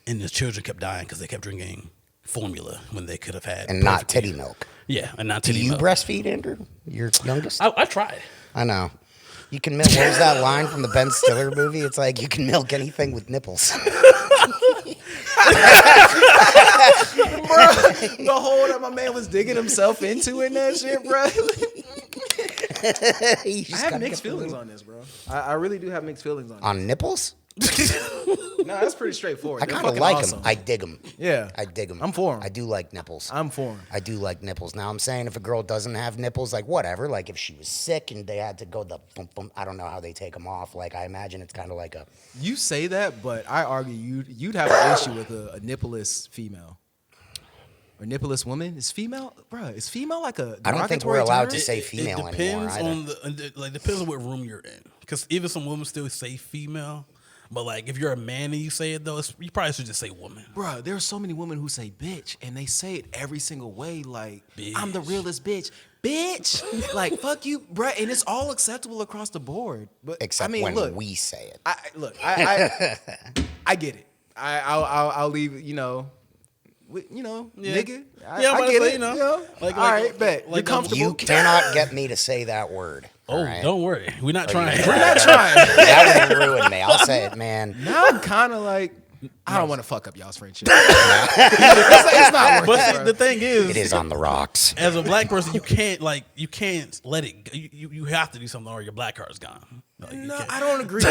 and the children kept dying because they kept drinking formula when they could have had and not titty milk. Yeah, and not titty milk. Do you breastfeed, Andrew? Your youngest? I tried. I know. You can milk. What was that line from the Ben Stiller movie? It's like you can milk anything with nipples. Bro, the hole that my man was digging himself into in that shit, bro. I have mixed feelings on this, bro. I really do have mixed feelings on this. On nipples? No, that's pretty straightforward. I kind of like them. I dig them. Yeah. I dig them. I'm for them. I do like nipples. I'm for them. I do like nipples. Now, I'm saying if a girl doesn't have nipples, like whatever, like if she was sick and they had to go I don't know how they take them off. Like I imagine it's kind of like a... You say that, but I argue you'd have an issue with a nippleless female. Or nippleless woman? Is female? Bro, is female like a... I don't think we're allowed to say female anymore either. Depends on what room you're in. Because even some women still say female. But like, if you're a man and you say it though, you probably should just say woman. Bro, there are so many women who say bitch, and they say it every single way. Like, bitch. I'm the realest bitch. Bitch! Like, fuck you, bro. And it's all acceptable across the board. But Except I mean, when look, we say it. I get it. I'll leave, nigga. I get say, it. you know. Like, all right, bet. You're comfortable. You cannot get me to say that word. Oh, right? don't worry. We're not trying. We're not trying. That would ruin me. I'll say it, man. Now I'm kind of like, I don't want to fuck up y'all's friendship. It's not worth But it, see, bro. the thing is, It is on the rocks. as a black person, you can't let it go. You have to do something or your black card's gone. Like, No, I don't agree.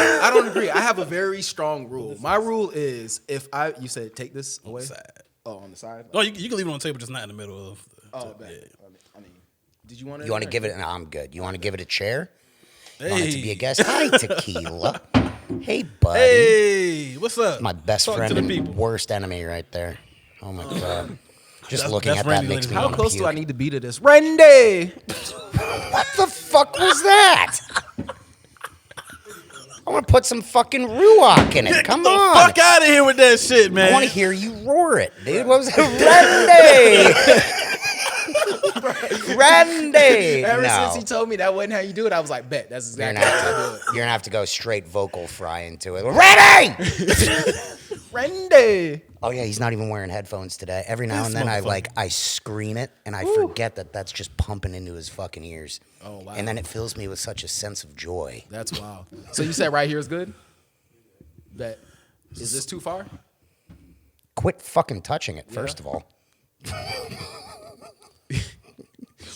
I have a very strong rule. My rule is you said take this away. Side. Oh, on the side. No, you can leave it on the table, just not in the middle of. Yeah. I mean, did you want to? You want to give it? No, I'm good. You want to give it a chair? Hey. You want it to be a guest? Hi, Tequila. Hey, buddy. Hey, what's up? My best Talk friend to the and people. worst enemy right there. Oh my god. Just That's- looking that's at that Randy makes me Lane. How want to close puke. do I need to be to this? Randy! What the fuck was that? I want to put some fucking ruach in it. Come Get the on. fuck out of here with that shit, man. I want to hear you roar it, dude. What was it? Randy! Randy! Ever No. since he told me that wasn't how you do it, I was like, bet, that's You're exactly gonna, how I do have to, you're gonna have to go straight vocal fry into it. Ready! it. Randy! Oh yeah, he's not even wearing headphones today. Every now This and then motherfucker. I scream it and I forget that that's just pumping into his fucking ears. Oh, wow. And then it fills me with such a sense of joy. That's wild. So you said right here is good? Bet. Is this too far? Quit fucking touching it, first of all.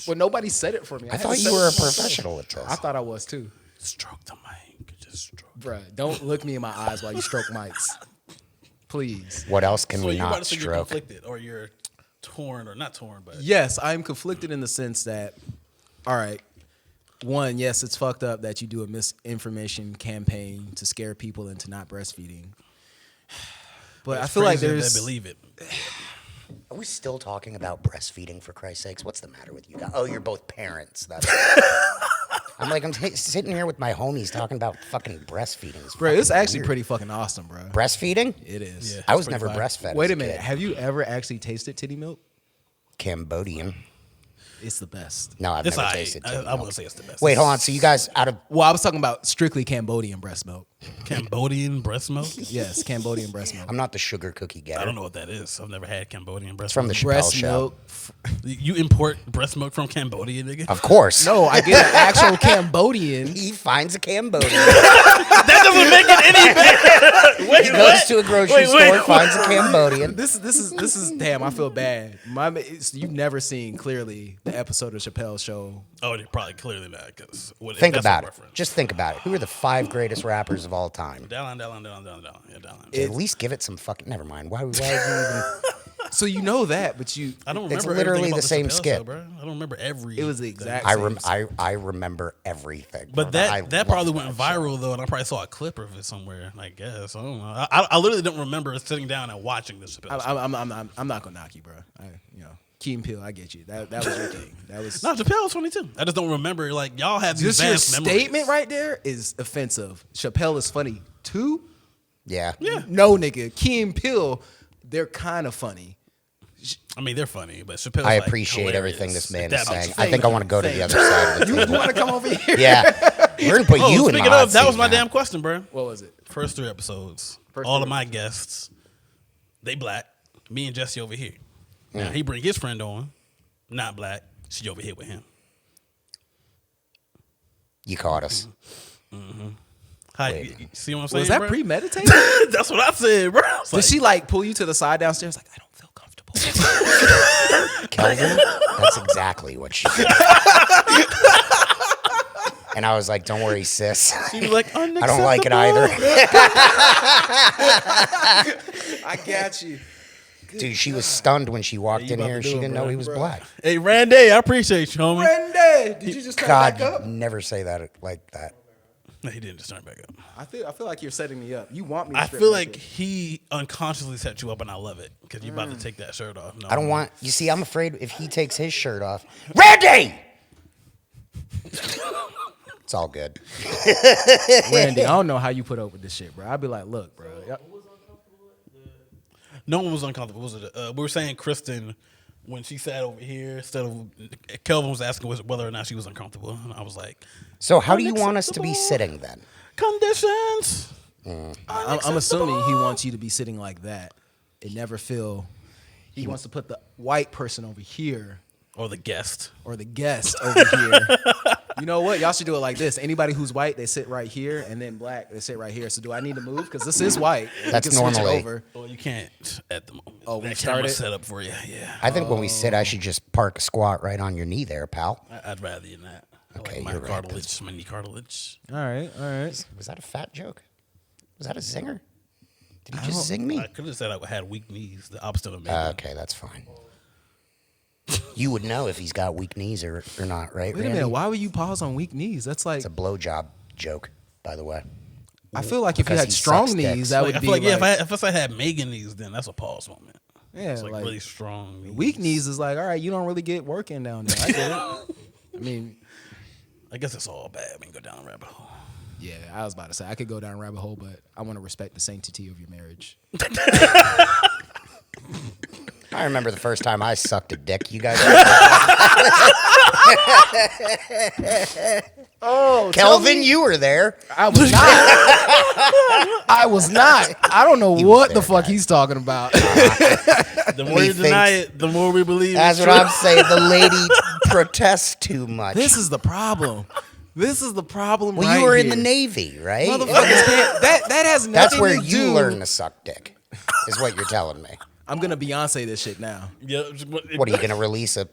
Well, nobody said it for me. I thought you were a professional at this. I thought I was too. Stroke the mic. Just stroke. Bruh, don't look me in my eyes while you stroke mics. Please. What else can So we you about not to say you're stroke? conflicted, or you're torn, or not torn, but Yes, I'm conflicted in the sense that, all right, one, yes, it's fucked up that you do a misinformation campaign to scare people into not breastfeeding. But I it's feel like crazy that there's... they believe it. Are we still talking about breastfeeding, for Christ's sakes? What's the matter with you guys? Oh, you're both parents. That's I'm like, sitting here with my homies talking about fucking breastfeeding. Bro, it's fucking actually weird. pretty fucking awesome, bro. Breastfeeding? It is. Yeah. I was Pretty never fire. breastfed. Wait as a minute. kid. Have you ever actually tasted titty milk? Cambodian. It's the best. No, I've It's never alright. tasted I titty wouldn't milk. say it's the best. Wait, hold on. So you guys out of Well, I was talking about strictly Cambodian breast milk. Cambodian breast milk. Yes, Cambodian breast milk. I'm not the sugar cookie guy. I don't know what that is. I've never had Cambodian breast It's from the milk. Chappelle Breast show. milk. You import breast milk from Cambodia, nigga? Of course. No, I get an actual Cambodian. He finds a Cambodian. That doesn't make it any better. Wait, He goes to a grocery store, finds a Cambodian. This is damn. I feel bad. You've never seen clearly the episode of Chappelle's show. Oh, they're probably clearly not. Because Think about it. Just think about it. Who are the 5 greatest rappers of all time? down. Yeah, down. At least give it some fucking. Never mind. Why would you even? So you know that, but you. I don't It's remember literally everything about the same Chappelle skit. show, bro. I don't remember every. It was the exact. I remember everything. But bro. I that love probably went that viral show. though, and I probably saw a clip of it somewhere. I guess I don't know. I literally don't remember sitting down and watching this Chappelle show. I'm not gonna knock you, bro. Key and Peele, I get you. That was your thing. That was No, Chappelle was funny too. I just don't remember. Like y'all have these just your vast memories. statement right there is offensive. Chappelle is funny too. Yeah. No, nigga. Key and Peele, they're kind of funny. I mean, they're funny, but Chappelle's I like, appreciate hilarious. everything this man That is much saying. I think I want to go to the Thank other side of the You table. want to come over here? Yeah. We're going to put you in Speaking my of, that hot was my seat, man. damn question, bro. What was it? First 3 episodes. First All 3 of my guests They black. Me and Jesse over here. Now he bring his friend on, not black. She over here with him. You caught us. Hi, you see what I'm saying? Was that bro? premeditated? That's what I said, bro. I was Did like, she like pull you to the side downstairs? Like, I don't feel comfortable. Kelvin, that's exactly what she did. And I was like, don't worry, sis. She was like, I don't like it either. I got you. Dude, she was stunned when she walked you in about here. to She do it, didn't bro. know he was black. Hey, Randy, I appreciate you, homie. Randy, did you just turn back God, up? never say that like that. No, he didn't just turn back up. I feel like you're setting me up. You want me to I strip feel naked. like he unconsciously set you up, and I love it because you about to take that shirt off. No, I don't want, you see, I'm afraid if he takes his shirt off. Randy! It's all good. Randy, I don't know how you put up with this shit, bro. I'd be like, look, bro. No one was uncomfortable. Was it? We were saying Kristen when she sat over here instead of Kelvin was asking whether or not she was uncomfortable, and I was like, So how do you want us to be sitting then? conditions. I'm assuming he wants you to be sitting like that and never feel. He wants to put the white person over here Or the guest. or the guest over here. You know what? Y'all should do it like this. Anybody who's white, they sit right here, and then black, they sit right here. So do I need to move? Because this is white. We That's can switch it normally- over. Well, you can't at the moment. Oh, we that started? camera's set up for you. Yeah, I think when we sit, I should just park a squat right on your knee there, pal. I'd rather you not. I Okay, like my you're right, cartilage, my knee cartilage. All right, all right. Was that a fat joke? Was that a zinger? Did he just zing me? I could have said I had weak knees. The opposite of me. Okay, that's fine. You would know if he's got weak knees or not, right, Wait a Randy? minute. Why would you pause on weak knees? That's like It's a blowjob joke, by the way. I feel like if you Because had he strong sucks knees, dicks. that Like, would I be feel like, yeah, like, if I had Megan knees, then that's a pause moment. yeah, It's like, like really strong knees. weak knees is like, all right, you don't really get working down there. I get it. I mean, I guess it's all bad. We can go down a rabbit hole. yeah, I was about to say I could go down a rabbit hole, but I want to respect the sanctity of your marriage. I remember the first time I sucked a dick. You guys. Oh, Kelvin, you were there. I was not. I was not. I don't know was what the there, fuck guys. he's talking about. The more He you deny thinks- it, the more we believe That's it's what true. I'm saying. The lady protests too much. This is the problem. This is the problem. Well, right you were in here. the Navy, right? Motherfuckers can't. That has nothing That's where to you do. learn to suck dick, is what you're telling me. I'm gonna Beyonce this shit now. Yeah, What are you going to release a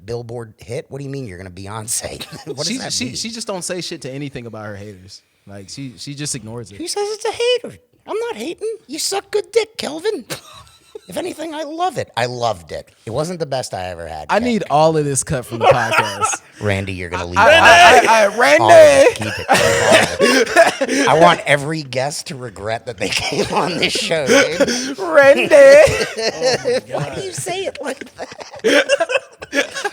Billboard hit? What do you mean you're going to Beyonce? What does that mean? She just don't say shit to anything about her haters. Like she just ignores Who it. says it's a hater? I'm not hating. You suck good dick, Kelvin. If anything, I love it. I loved it. It wasn't the best I ever had. I need all of this cut from the podcast. Randy, you're going to leave I, all of Randy. it. Keep it. Keep all of it. I want every guest to regret that they came on this show, dude. Randy. Why do you say it like that?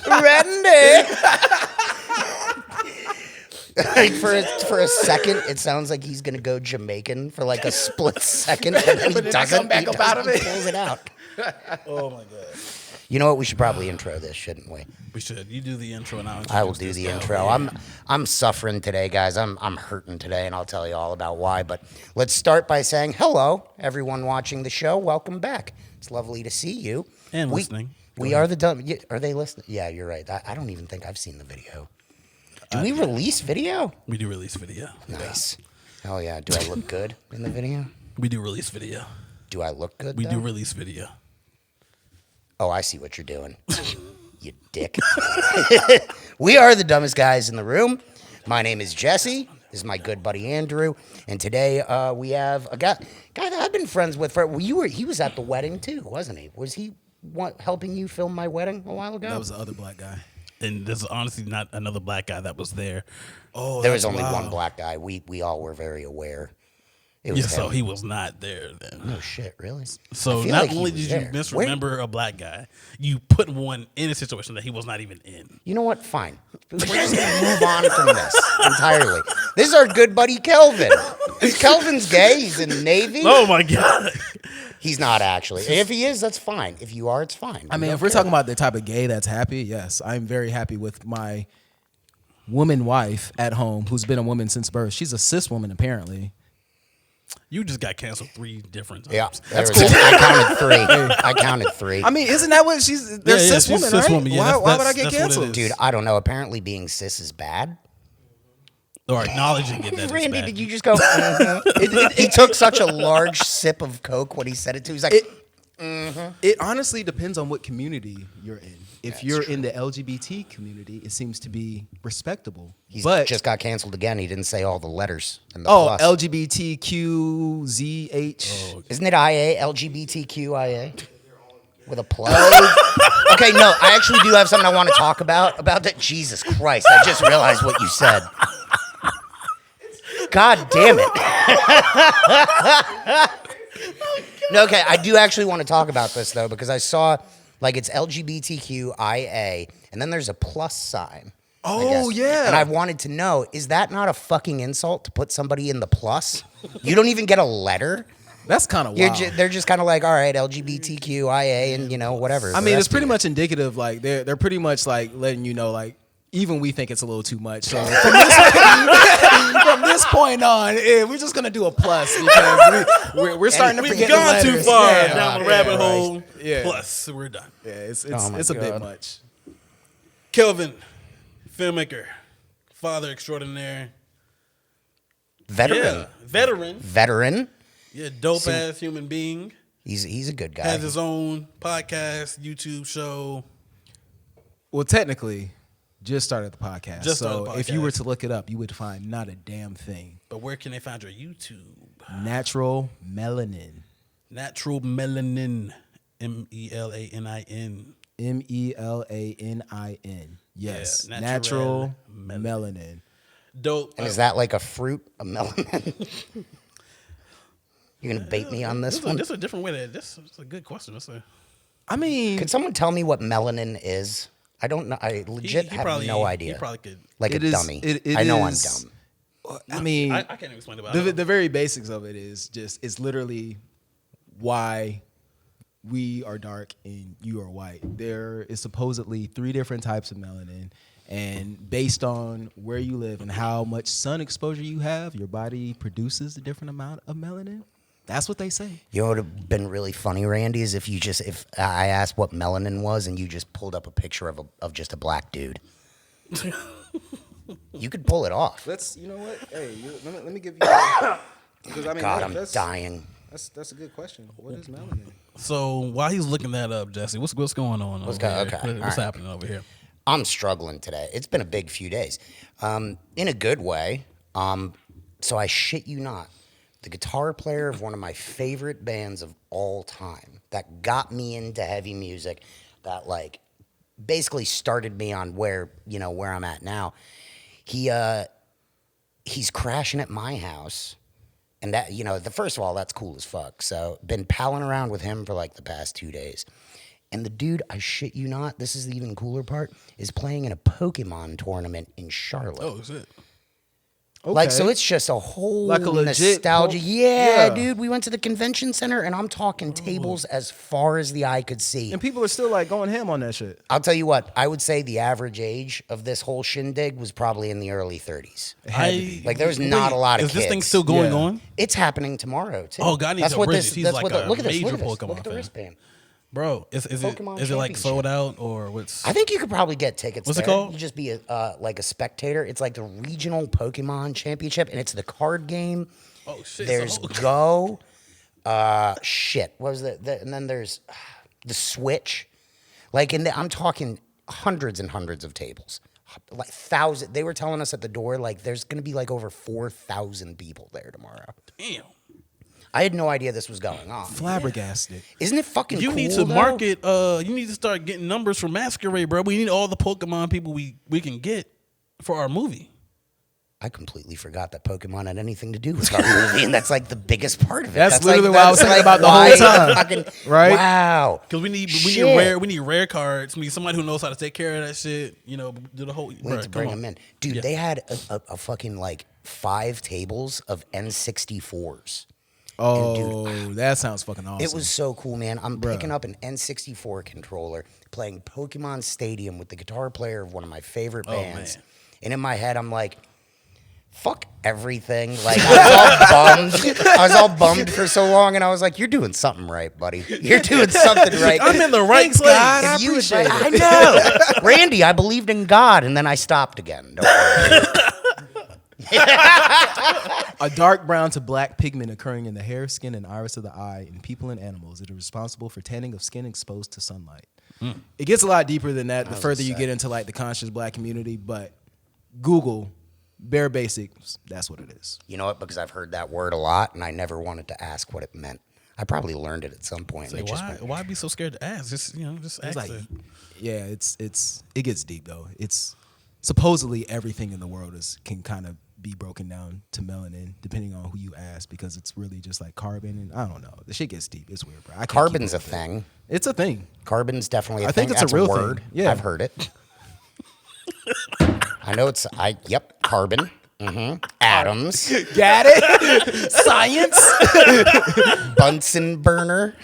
Randy. Like for a second, it sounds like he's gonna go Jamaican for like a split second, and then he But then I doesn't. come back he up out doesn't, of it. he pulls it out. Oh my god. You know what? We should probably intro this, shouldn't we? We should. You do the intro and I'll I will introduce do this the guy. intro. I'm suffering today, guys. I'm hurting today, and I'll tell you all about why. But let's start by saying hello, everyone watching the show. Welcome back. It's lovely to see you And listening. We are the dumb. Are they listening? Yeah, you're right. I don't even think I've seen the video. Do we release video? We do release video. Nice. Oh yeah. Do I look good in the video? We do release video. Do I look good? We though? do release video. Oh, I see what you're doing. You dick. We are the dumbest guys in the room. My name is Jesse. This is my good buddy Andrew. And today we have a guy that I've been friends with for. He was at the wedding too, wasn't he? Was he helping you film my wedding a while ago? That was the other black guy. And there's honestly not another black guy that was there. Oh, There was only one black guy. We all were very aware. It was Yeah, so him. he was not there then. No shit, really. So I feel not like he only was did you there. misremember a black guy, you put one in a situation that he was not even in. You know what? Fine. We're just gonna move on from this entirely. This is our good buddy Kelvin. Kelvin's gay. He's in the Navy. Oh my god. He's not actually. If he is, that's fine. If you are, it's fine. I We mean, don't if we're care. talking about the type of gay that's happy, yes, I'm very happy with my woman wife at home who's been a woman since birth. She's a cis woman apparently. You just got canceled 3 different times. Yeah, That's there was- cool. I counted three. I mean, isn't that what she's? They're Yeah, cis she's woman, cis right? woman. Yeah, Why would I that's get what it canceled? is. Dude, I don't know. Apparently, being cis is bad. Or acknowledging it. That it's Randy, bad. did you just go? He took such a large sip of Coke when he said it to. He's like, It honestly depends on what community you're in. If you're in the LGBT community, it seems to be respectable. he's But just got canceled again. He didn't say all the letters. And the oh, plus. LGBTQZH. Isn't it IA? LGBTQIA? With a plus? Okay, no, I actually do have something I want to talk about that. Jesus Christ, I just realized what you said. God damn it. No, okay, I do actually want to talk about this, though, because I saw, like, it's LGBTQIA, and then there's a plus sign. Oh, yeah. And I wanted to know, is that not a fucking insult to put somebody in the plus? You don't even get a letter? That's kind of wild. They're just kind of like, all right, LGBTQIA, and, whatever. I mean, it's pretty much indicative. Like they're pretty much like letting you know, like even we think it's a little too much. So from this point on, we're just gonna do a plus because we're starting to We've forget gone the too letters. far Yeah, down the yeah, rabbit right. hole. Yeah. Plus, we're done. Yeah, it's Oh my a bit God. much. Kelvin, filmmaker, father extraordinaire. veteran. Yeah, veteran. Veteran. Yeah, dope ass human being. He's a good guy. Has his own podcast, YouTube show. Well, technically, just started the podcast. Just so started the if you were podcast. to look it up, you would find not a damn thing. But where can they find your YouTube? Natural melanin. Natural Melanin. MELANIN. MELANIN. Yes, Yeah, natural natural melanin. Dope. And is that like a fruit, a melon? You're gonna bait me on this one? This is a different way. This is a good question. I mean, Could someone tell me what melanin is? I don't know. I legit have no idea. He probably could. Like It a is- dummy. it I know is- I'm dumb. I mean, I can't even explain about it. the very basics of it is just it's literally why we are dark and you are white. There is supposedly 3 different types of melanin, and based on where you live and how much sun exposure you have, your body produces a different amount of melanin. That's what they say. You know what would have been really funny, Randy, is if I asked what melanin was and you just pulled up a picture of just a black dude. You could pull it off. You know what? Hey, let me give you. Because I mean, God, I'm dying. That's a good question. What is melanin? So while he's looking that up, Jesse, what's going on? What's over here? okay, all What's right. happening over here? I'm struggling today. It's been a big few days. In a good way. So I shit you not. The guitar player of one of my favorite bands of all time that got me into heavy music, that like basically started me on where I'm at now. He's crashing at my house. And that, first of all, that's cool as fuck. So been palling around with him for like the past 2 days. And the dude, I shit you not, this is the even cooler part, is playing in a Pokemon tournament in Charlotte. Oh, is it? Okay. Like, so it's just a whole Like a legit nostalgia. po- yeah, yeah. dude, we went to the convention center, and I'm talking tables as far as the eye could see. And people are still like going ham on that shit. I'll tell you what, I would say the average age of this whole shindig was probably in the early 30s. Like, there's not a lot of Is this thing kids. still going Yeah. on? It's happening tomorrow, too. Oh, God needs That's to what bridge this, it. He's that's like what a look at this, major look at this. Pokemon Look at the fan. wristband. Bro, is it Pokemon like sold Championship. out or what's? I think you could probably get tickets. What's it there. called? You just be like a spectator. It's like the regional Pokemon Championship, and it's the card game. Oh shit! There's so- Go. Shit. What was and then there's the Switch. Like I'm talking hundreds and hundreds of tables. Like thousands. They were telling us at the door like there's gonna be like over 4,000 people there tomorrow. Damn. I had no idea this was going on. Flabbergasted. Isn't it fucking You cool, need to though? market. You need to start getting numbers for Masquerade, bro. We need all the Pokemon people we can get for our movie. I completely forgot that Pokemon had anything to do with our movie, and that's like the biggest part of it. That's literally what I was that's thinking about the why whole time. fucking- Right? Wow. Because we need Shit. rare cards. We need somebody who knows how to take care of that shit. Do the whole. We need to bring them in. Dude, Yeah. they had a fucking like 5 tables of N64s. Oh, that sounds fucking awesome. It was so cool, man. I'm picking up an N64 controller, playing Pokemon Stadium with the guitar player of one of my favorite bands. Man. And in my head, I'm like, fuck everything. Like, I was all bummed. I was all bummed for so long, and I was like, you're doing something right, buddy. You're doing something right. I'm in the right place. God. I If you appreciate it. I know. Randy, I believed in God, and then I stopped again. Don't worry. A dark brown to black pigment occurring in the hair, skin, and iris of the eye in people and animals. It is responsible for tanning of skin exposed to sunlight. It gets a lot deeper than that the further you get into like the conscious black community, but Google bare basics, that's what it is. You know what? Because I've heard that word a lot, and I never wanted to ask what it meant. I probably learned it at some point. Like, and it just why be so scared to ask? Just just ask. Like, yeah, it gets deep though. It's supposedly everything in the world can kind of be broken down to melanin, depending on who you ask, because it's really just like carbon, and I don't know. The shit gets deep. It's weird, bro. I can't Carbon's keep a up with it. thing. It's a thing. Carbon's definitely a I thing. think it's That's a real word. thing. Yeah. I've heard it. I know it's yep, carbon. Atoms. Got it? Science? Bunsen burner.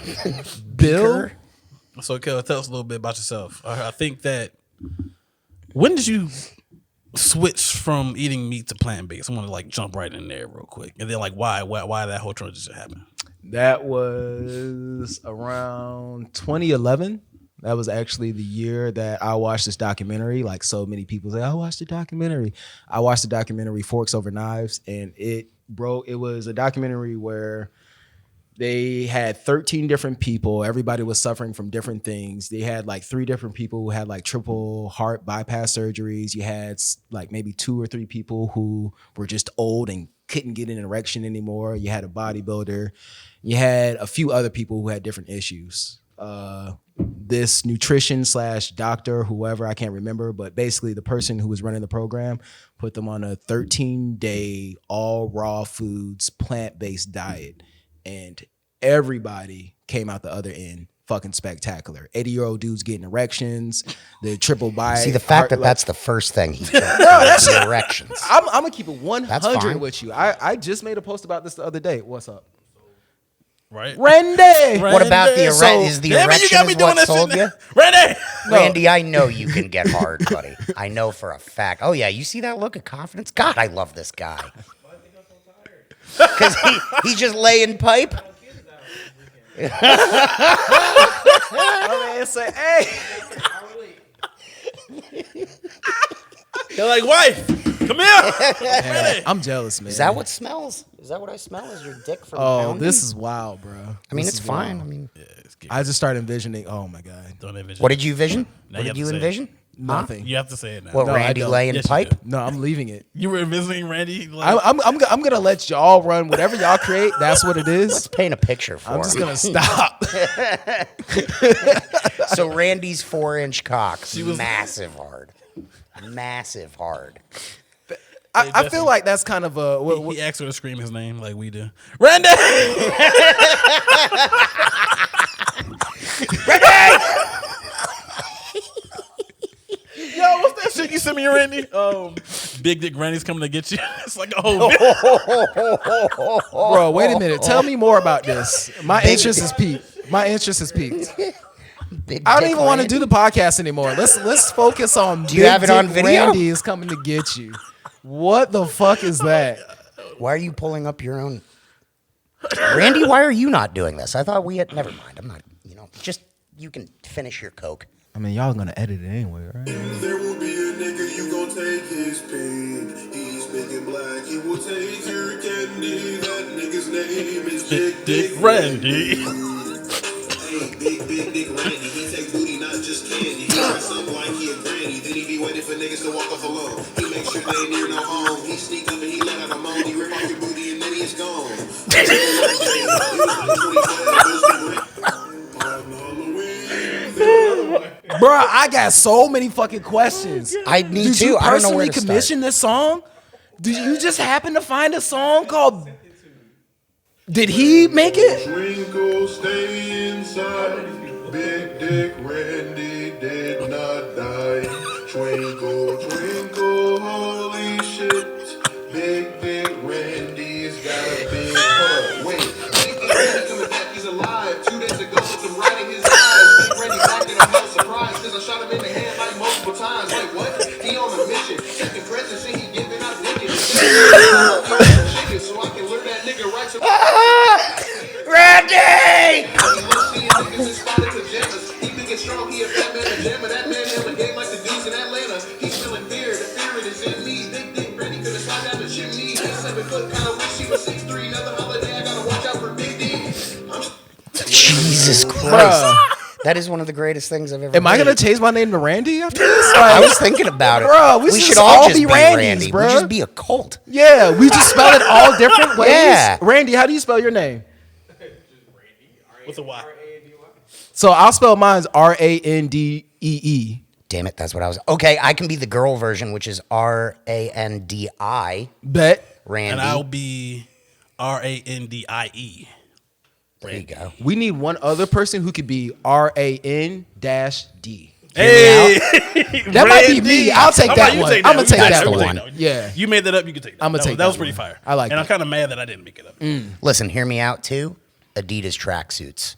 Bill? So, Kel, tell us a little bit about yourself. I think that when did you switch from eating meat to plant based? I want to like jump right in there real quick, and then like why that whole transition happened? That was around 2011. That was actually the year that I watched this documentary. Like so many people say, I watched the documentary. I watched the documentary Forks Over Knives, and it was a documentary where they had 13 different people. Everybody was suffering from different things. They had like 3 different people who had like triple heart bypass surgeries. You had like maybe 2 or 3 people who were just old and couldn't get an erection anymore. You had a bodybuilder. You had a few other people who had different issues. This nutrition / doctor, whoever, I can't remember, but basically the person who was running the program put them on a 13-day all raw foods, plant-based diet. And everybody came out the other end fucking spectacular. 80-year-old dudes getting erections, the triple bite. See, the fact that that's the first thing he took the erections. I'm gonna keep it 100 fine. with you. I just made a post about this the other day. What's up? Right, Randy! What about the So- is the Damn it, you erection got me is doing what this sold shit you? now. Randy. Randy, I know you can get hard, buddy. I know for a fact. Oh yeah, you see that look of confidence? God, I love this guy. Because he's just laying pipe. My man say, hey. They're like, wife, come here. Man, I'm jealous, man. Is that what smells? Is that what I smell? Is your dick from Oh, pounding? this is wild, bro. I mean, This it's is fine. wild. I mean, I just started envisioning. Oh my god, Don't envision. what did you vision? Now What you have did you to say it. envision? nothing. You have to say it now. What, No, I Randy don't. laying Yes, you pipe? do. No, I'm leaving it. You were visiting Randy. Like, I'm gonna let y'all run whatever y'all create. That's what it Let's is. paint a picture for I'm just him. gonna stop. So Randy's 4-inch cock, was- massive hard. Massive hard. I feel like that's kind of a. he asked her to scream his name like we do. Randy. Yo, what's that shit you sent me, Randy? Big Dick Randy's coming to get you. It's like a whole. Bro, wait a minute. Tell me more about this. My interest is peaked. My interest is peaked. Big I don't dick even want to Randy. do the podcast anymore. Let's focus on. Do you have it on video? Randy is coming to get you. What the fuck is that? Why are you pulling up your own? Randy, why are you not doing this? I thought we had. Never mind. I'm not. Just you can finish your coke. I mean, y'all gonna edit it anyway, right? There will be a nigga, you gon' take his pink. He's big and black, he will take your candy. That nigga's name is Big Dick Randy. Hey, big Dick Randy. He take booty, not just candy. He try something like he a granny. Then he be waiting for niggas to walk off alone. He make sure they ain't near no home. He sneak up and he let out a moan. He rip off your booty and then he is gone. It was like 25 Bruh, I got so many fucking questions. I need Did to. you I don't know where personally to start. commission this song? Did you just happen to find a song called? Did he make it? Twinkle, stay inside. Big Dick Randy did not die. Twinkle, twinkle, holy shit. Big Dick Randy's got a big heart. Wait, Big Dick Randy coming back, he's alive. 2 days ago, I'm riding his eyes. Big Randy back and I'm not surprised, cause I shot him in the head like multiple times. Wait, what? He on a mission. Taking presents and he giving out dick. So I can learn that nigga right to Randy! he big and strong, he a fat man, a jammer. That man never game like the dudes in Atlanta. He's feeling fear, the fear is in me. Big dick Randy could've slide down the chimney. He's 7 foot, kinda wish he was 6'3". Another holiday, I gotta watch out for Big D. Jesus Christ. Bruh. That is one of the greatest things I've ever Am I heard. gonna change my name to Randy after this? I was thinking about it. Bro, we should should all all just be be Randys, Randy. bro. We just be a cult. Yeah, we just spell it all different ways. Yeah. Randy, how do you spell your name? With a Y. So I'll spell mine's Randee. Damn it, that's what I was. Okay, I can be the girl version, which is Randi. Bet. Randy. And I'll be Randie. There you go. We need one other person who could be RAN-D. Hey, That might be me. I'll take that one. I'm gonna take that one. Yeah. You made that up. You can take that. I'm gonna take that. Was that pretty one. fire. I like And that. I'm kind of mad that I didn't make it up. Listen, hear me out too. Adidas tracksuits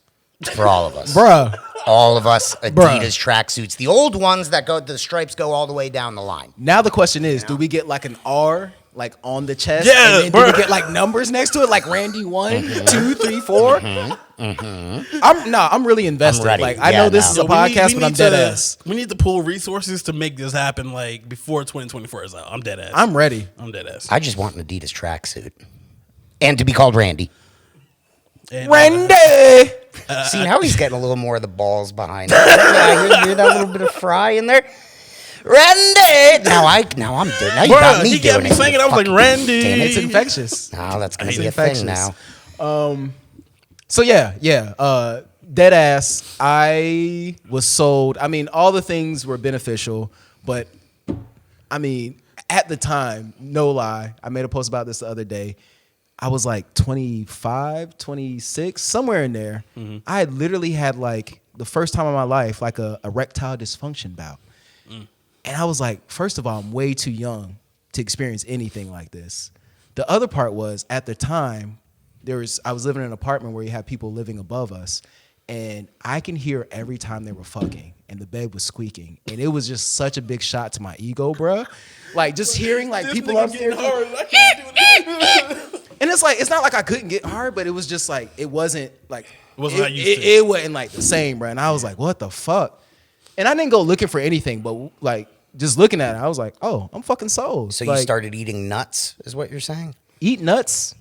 for all of us. Bruh. All of us Adidas tracksuits. The old ones that go, the stripes go all the way down the line. Now the question is, do we get like an R like on the chest? Yeah, and then do bruh. we get like numbers next to it, like Randy 1, 2, 3, 4? I'm really invested. I'm ready. Like I Yeah, know this no. is a Yo, we need- podcast, we but I'm need dead to- ass. We need to pull resources to make this happen like before 2024 is out. I'm dead ass. I'm ready. I'm dead ass. I just want an Adidas tracksuit. And to be called Randy. And, Randy. See, now he's getting a little more of the balls behind it. Yeah, hear that little bit of fry in there? Randy! Now I'm doing. Now you Bruh, got me he doing got me it. singing. I was like, Fucking- Randy. Damn It's it. infectious. No, that's gonna I be hate a thing infectious. now. So yeah. Dead ass. I was sold. I mean, all the things were beneficial, but I mean, at the time, no lie, I made a post about this the other day. I was like 25, 26, somewhere in there. I had literally had like the first time in my life, like a erectile dysfunction bout. And I was like, first of all, I'm way too young to experience anything like this. The other part was at the time, I was living in an apartment where you had people living above us, and I can hear every time they were fucking, and the bed was squeaking, and it was just such a big shot to my ego, bruh. Like just hearing like This people nigga upstairs, getting hard. I can't do this. and it's like it's not like I couldn't get hard, but it was just like it wasn't like It wasn't how you used to. it wasn't like the same, bruh. And I was like, what the fuck? And I didn't go looking for anything, but like just looking at it, I was like, oh, I'm fucking sold. So like, you started eating nuts, is what you're saying? eat nuts.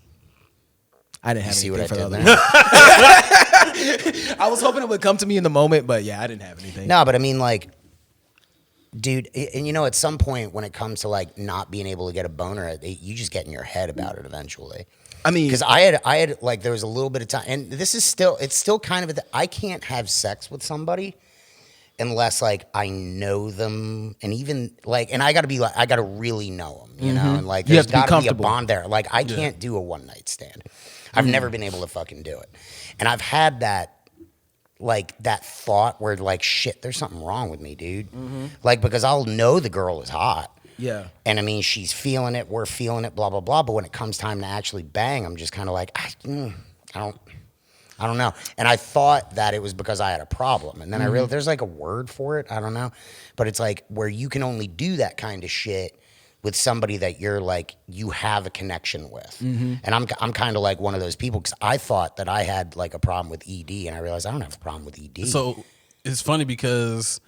I didn't have See anything what for I the did other there? one. I was hoping it would come to me in the moment, but yeah, I didn't have anything. No, but I mean, like, dude, and you know, at some point when it comes to like not being able to get a boner, you just get in your head about it eventually. I mean, Because I had like there was a little bit of time, and it's still kind of I can't have sex with somebody unless like I know them, and even like, and I got to really know them, you know, and like You have there's to be got to be a comfortable. bond there. Like I can't do a one night stand. I've never been able to fucking do it, and I've had that. Like that thought where like shit, there's something wrong with me, dude. Like because I'll know the girl is hot, yeah. and I mean she's feeling it, we're feeling it, blah blah blah. But when it comes time to actually bang, I'm just kind of like I don't know. And I thought that it was because I had a problem, and then I realized there's like a word for it. I don't know, but it's like where you can only do that kind of shit with somebody that you're like you have a connection with. And I'm kind of like one of those people because I thought that I had like a problem with ED, and I realized I don't have a problem with ED. So it's funny because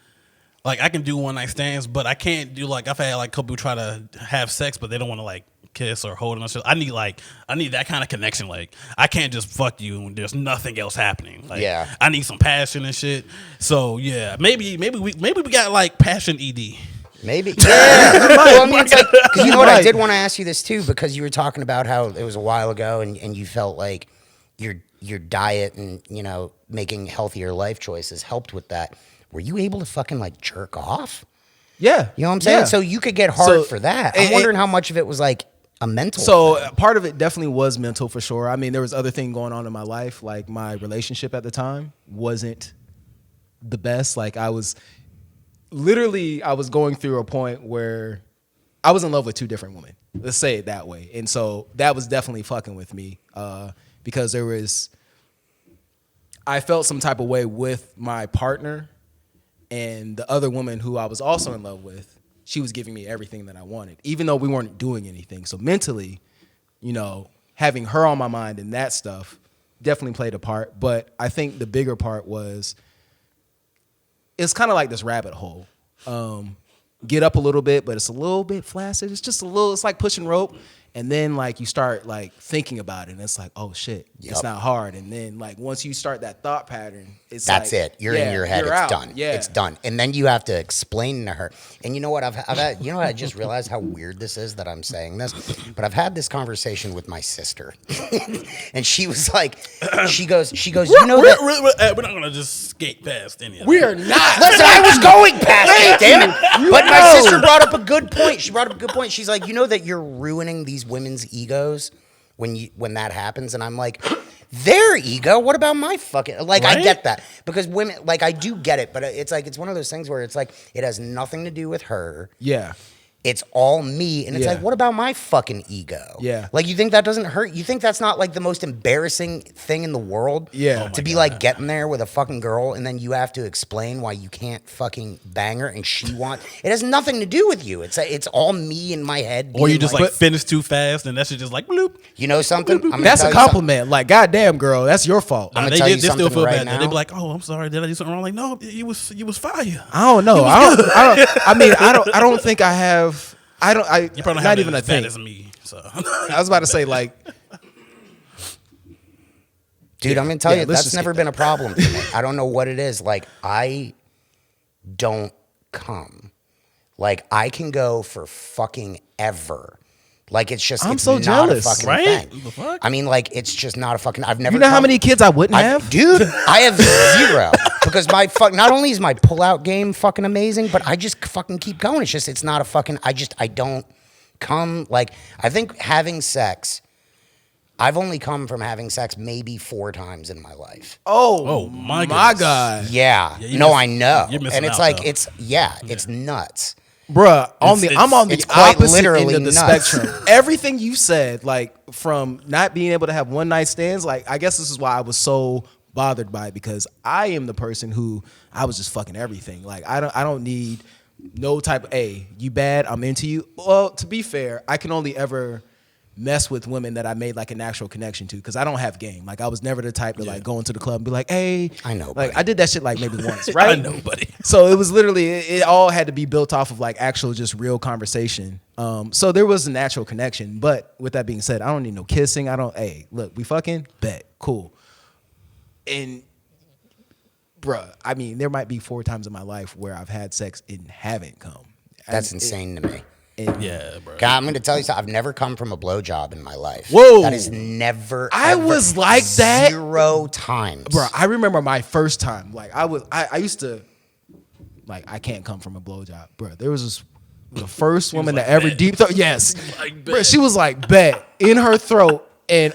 like I can do one night stands, but I can't do like I've had like a couple who try to have sex, but they don't want to like kiss or hold and shit. I need that kind of connection. Like I can't just fuck you and there's nothing else happening. Like Yeah. I need some passion and shit. So yeah, maybe we got like passion ED. Maybe. Yeah. Well, I mean, it's like, 'cause you know what? I did want to ask you this too, because you were talking about how it was a while ago and you felt like your diet and, you know, making healthier life choices helped with that. Were you able to fucking like jerk off? Yeah. You know what I'm saying? Yeah. So you could get hard So, for that. I'm wondering how much of it was like a mental So thing. part of it definitely was mental for sure. I mean, there was other thing going on in my life. Like my relationship at the time wasn't the best. Like I was going through a point where I was in love with two different women. Let's say it that way. And so that was definitely fucking with me because I felt some type of way with my partner, and the other woman who I was also in love with, she was giving me everything that I wanted, even though we weren't doing anything. So mentally, you know, having her on my mind and that stuff definitely played a part. But I think the bigger part was it's kind of like this rabbit hole. Get up a little bit, but it's a little bit flaccid. It's just a little, it's like pushing rope. And then like you start like thinking about it and it's like, oh shit, it's not hard. And then like once you start that thought pattern, it's That's like, it. You're in your head. It's out. done. Yeah. It's done. And then you have to explain to her. And you know what? I've had, you know what? I just realized how weird this is that I'm saying this, but I've had this conversation with my sister, and she was like, she goes, you know that we're not gonna just skate past any of We that. are not. Listen, I was going past it, damn it. But my sister brought up a good point. She brought up a good point. She's like, you know that you're ruining these women's egos when that happens. And I'm like, their ego? What about my fucking... Like, I get that. Because women... Like, I do get it. But it's like, it's one of those things where it's like, it has nothing to do with her. Yeah. It's all me. And it's like, what about my fucking ego? Yeah. Like, you think that doesn't hurt? You think that's not like the most embarrassing thing in the world? Yeah. To be like getting there with a fucking girl and then you have to explain why you can't fucking bang her and she wants... It has nothing to do with you. It's all me in my head. Or you being just like finish too fast and that shit just like bloop. You know something? I'm gonna That's tell a you something. compliment. Like, goddamn, girl, that's your fault. I'm gonna They tell you still something feel right bad. now. They be like, "Oh, I'm sorry. Did I do something wrong?" Like, no, you was fire. I don't know. I don't think I have. I don't. You probably not have even it a as bad thing. as me. So I was about to say like, Dude, I'm gonna tell you, let's that's just never skip been a problem for me. I don't know what it is. Like, I don't come. Like, I can go for fucking ever. Like, it's just, I'm it's so not jealous, a fucking right? thing. The fuck? I mean, like, it's just not a fucking, I've never you know how come- many kids I wouldn't have? Dude, I have zero. Because my not only is my pullout game fucking amazing, but I just fucking keep going. It's just, it's not a fucking, I don't come. Like, I think having sex, I've only come from having sex maybe 4 times in my life. Oh my my goodness. God, Yeah. you No, miss- I know. you're missing And it's out, like, though. it's nuts. bruh. I'm on the it's quite opposite literally end of the nuts. spectrum. Everything you said, like from not being able to have one night stands, like I guess this is why I was so bothered by it, because I am the person who I was just fucking everything. Like I don't need no type of, hey, you bad, I'm into you. Well, to be fair, I can only ever mess with women that I made like a natural connection to, because I don't have game. Like I was never the type to like go into the club and be like, hey, I know, like buddy. I did that shit like maybe once, right? I know, buddy. So it was literally, it all had to be built off of like actual just real conversation. So there was a natural connection. But with that being said, I don't need no kissing. Hey, look, we fucking bet, cool. And bruh, I mean, there might be 4 times in my life where I've had sex and haven't come. That's And insane to me. Yeah, bro. God, I'm going to tell you something. I've never come from a blowjob in my life. Whoa. That is never. I ever, was like that. 0 times. Bro, I remember my first time. Like I used to, like I can't come from a blowjob, bro. There was this, the first woman like, that ever bet. deep throat. Yes, Like, bro. bet. She was like bet in her throat, and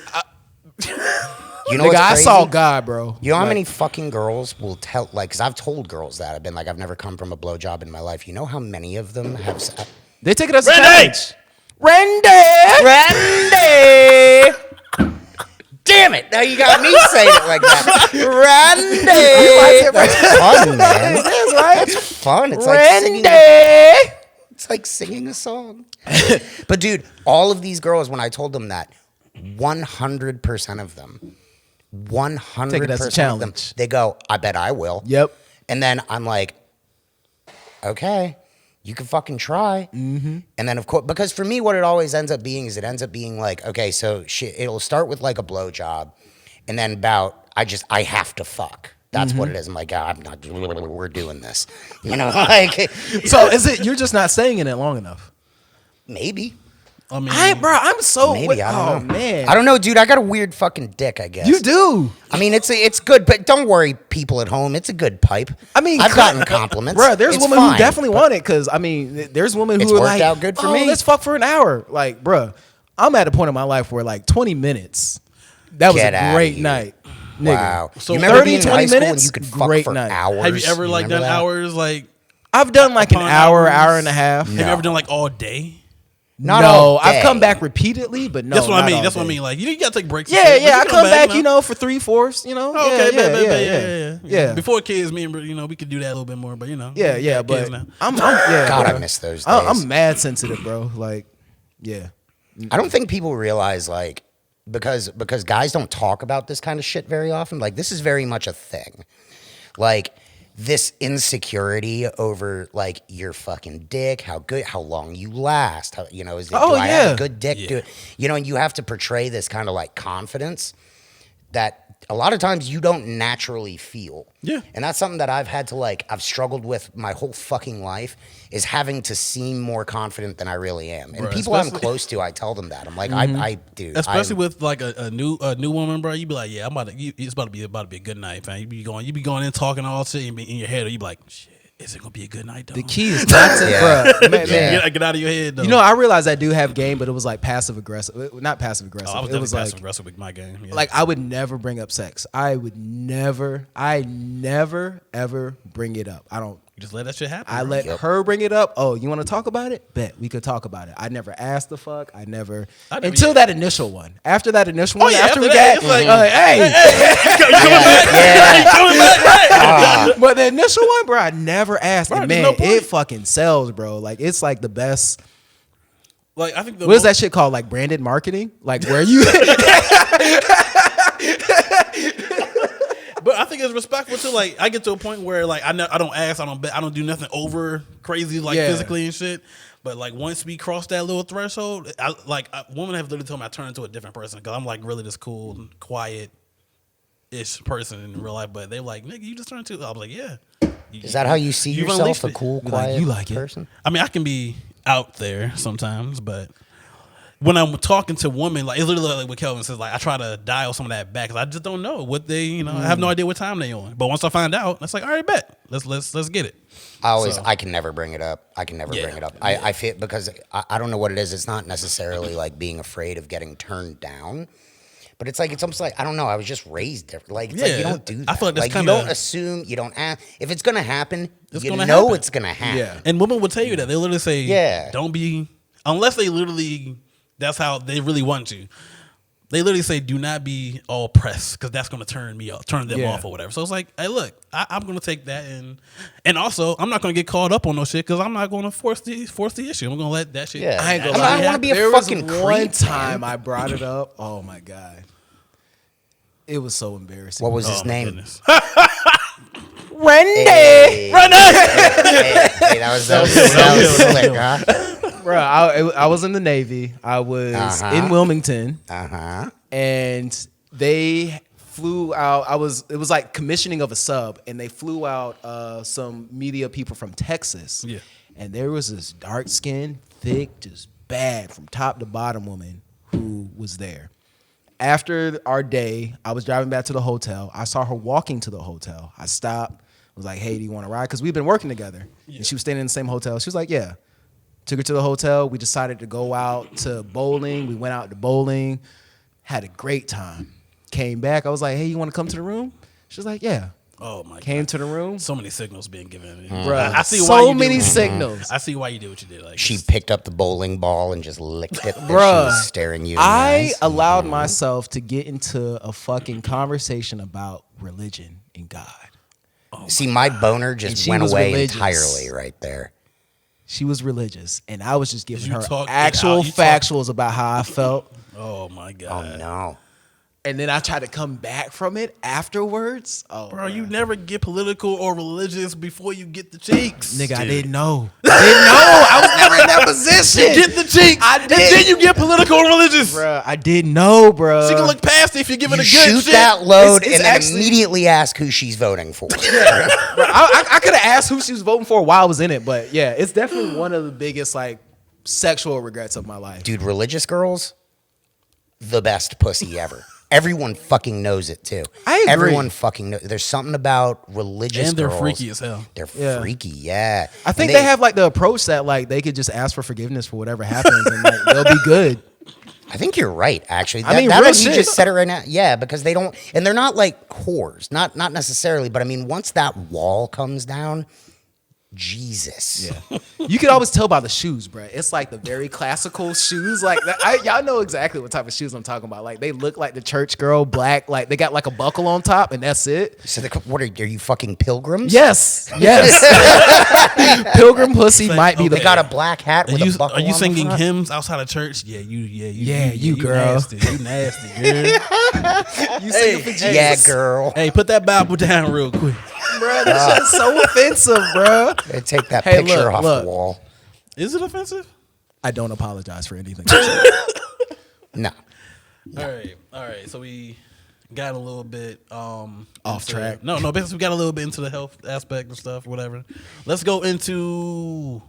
You know nigga, what's I crazy? saw God, bro. You know how Like, many fucking girls will tell, like, because I've told girls that. I've been like, I've never come from a blowjob in my life. You know how many of them have. they take it as a Randy! challenge. Randy. Damn it! Now you got me saying it like that. Randy! That's fun, man. That's right. That's fun. It's Randy. It's like singing a song. But dude, all of these girls, when I told them that, 100% of them, 100% Take it as a of them, challenge. they go, I bet I will. Yep. And then I'm like, okay, you can fucking try. Mm-hmm. And then, of course, because for me, what it always ends up being is it ends up being like, okay, so it'll start with like a blowjob. And then I have to fuck. That's what it is. I'm like, I'm not, we're doing this. You know, like. So is it you're just not saying it long enough? Maybe. I mean, I'm so. Maybe. I don't know. Man, I don't know, dude. I got a weird fucking dick, I guess. You do. I mean, it's good, but don't worry, people at home. It's a good pipe. I mean, I've gotten compliments. Bro, there's It's women fine, who definitely but- want it, because I mean, there's women It's who are worked like, out good for oh, me. let's fuck for an hour. Like, bro, I'm at a point in my life where like 20 minutes, that was Get a outta great here. night. Nigga. Wow. So you remember 30, being in 20 high school minutes? and you could fuck Great for night. hours? have you ever like Remember done that? hours like? I've done like an Upon hour, hours? hour and a half. Have you ever done like all day? Not no, all I've come day. back repeatedly, but no. That's what I not mean. all That's what I day. mean. Like you gotta take breaks. and Yeah, shit, but yeah. I you come back, for 3/4. Okay, yeah. Before kids, me and we could do that a little bit more, but Yeah, we got but kids now. I'm God, bro. I miss those days. I'm mad sensitive, bro. Like, yeah. I don't think people realize like because guys don't talk about this kind of shit very often. Like this is very much a thing. Like this insecurity over like your fucking dick, how long you last, how, is it, do I have a good dick? Yeah. And you have to portray this kind of like confidence that a lot of times you don't naturally feel. Yeah. And that's something that I've struggled with my whole fucking life is having to seem more confident than I really am. And Bro, people I'm especially- close to, I tell them that. I'm like, I do. Especially with like a new woman, bro. You be like, yeah, it's about to be a good night, man. You be going in talking all shit in your head, or you be like, shit, is it gonna be a good night though? The key is not to, bro. Man, Get out of your head though. I realized I do have game, but it was like passive aggressive. Not passive aggressive. I was it was definitely like passive aggressive with my game. Yeah. like I would never bring up sex. I never ever bring it up. I don't. you just let that shit happen. I bro. let her bring it up. Oh, you want to talk about it? Bet we could talk about it. I never asked the fuck. I never until that initial one. After that initial one, after we that, got, it's like, hey, but the initial one, bro, I never asked. Bro, And there's man, no point. it fucking sells, bro. Like it's like the best. Like I think What is that shit called? Like branded marketing? Like where you? But I think it's respectful too. Like I get to a point where like I don't ask, I don't bet, I don't do nothing over crazy like Yeah. physically and shit. But like once we cross that little threshold, women have literally told me I turn into a different person because I'm like really this cool, quiet-ish person in real life. But they're like, nigga, you just turned into. I was like, yeah. Is that how you see You've yourself, unleashed a it. cool, You like- quiet you like it. person? I mean, I can be out there sometimes, but when I'm talking to women, like it's literally like what Kelvin says, like I try to dial some of that back because I just don't know what they, I have no idea what time they on. But once I find out, it's like, all right, bet, let's get it. I can never bring it up. I can never Yeah. bring it up. I feel because I don't know what it is. It's not necessarily like being afraid of getting turned down, but it's almost like I don't know. I was just raised different. Like it's like you Yeah, don't do that. I feel like that's you kinda- don't assume. You don't ask. If it's gonna happen, It's you gonna know happen. it's gonna happen. Yeah. And women will tell you that they literally say, Yeah. don't be unless they literally that's how they really want you. They literally say, do not be all pressed because that's going to turn them Yeah. off or whatever. So it's like, hey, look, I'm going to take that and also I'm not going to get caught up on no shit because I'm not going to force the issue. I'm going to let that shit. Yeah. I ain't gonna I mean, I lie. don't wanna be a there fucking was one creep, time man. I brought it up. Oh my god, it was so embarrassing. What was Oh, his my name? goodness. Randy? Hey, hey, that was slick, huh? Bro, I was in the Navy. I was in Wilmington, and they flew out. It was like commissioning of a sub, and they flew out some media people from Texas. Yeah. And there was this dark skinned, thick, just bad from top to bottom woman who was there. After our day, I was driving back to the hotel. I saw her walking to the hotel. I stopped, was like, hey, do you want to ride? Because we've been working together. Yeah. And she was staying in the same hotel. She was like, yeah. Took her to the hotel. We decided to go out to bowling. We went out to bowling. Had a great time. Came back. I was like, hey, you want to come to the room? She was like, yeah. Oh my Came God. to the room. So many signals being given. Bruh, I see why so you did many what you did. signals. I see why you did what you did. Like She it's- picked up the bowling ball and just licked it. And she Bruh, was staring you in the I eyes. allowed myself to get into a fucking conversation about religion and God. See, my boner And just she went was away religious. entirely right there. She was religious, and I was just giving You her talked it actual out. You talked- factuals about how I felt. Oh my Oh God. no. And then I tried to come back from it afterwards. Oh, Bro, you never get political or religious before you get the cheeks. nigga, I dude. didn't know. I was never in that position. You get the cheeks. I And did. then you get political or religious. Bruh, I didn't know, bruh. She can look past it if you're giving You a good shoot shit. that load It's and then actually- immediately ask who she's voting for. Bruh, I could have asked who she was voting for while I was in it, but yeah, it's definitely one of the biggest like sexual regrets of my life. Dude, religious girls, the best pussy ever. Everyone fucking knows it too. I agree. Everyone fucking knows. There's something about religious And they're girls. freaky as hell. They're Yeah. freaky, yeah. I think And they have like the approach that like they could just ask for forgiveness for whatever happens and like they'll be good. I think you're right, actually. I mean, that real you shit. just said it right now. Yeah, because they don't, and they're not like whores. Not necessarily, but I mean, once that wall comes down, Jesus. Yeah. You can always tell by the shoes, bro. It's like the very classical shoes. Like y'all know exactly what type of shoes I'm talking about. Like they look like the church girl, black. Like they got like a buckle on top, and that's it. So what are you fucking pilgrims? Yes. Pilgrim pussy might be the. They got a black hat with a buckle Are you on singing the front? hymns outside of church? Yeah, you girl. Nasty. You nasty, girl. You singing for Jesus. Yeah, girl. Hey, put that Bible down real quick. Bro, that shit's so offensive, bro. Hey, take that Hey, picture off look. the wall. Is it offensive? I don't apologize for anything. No. All right. So we got a little bit Off track. No, basically we got a little bit into the health aspect and stuff, whatever. Let's go into.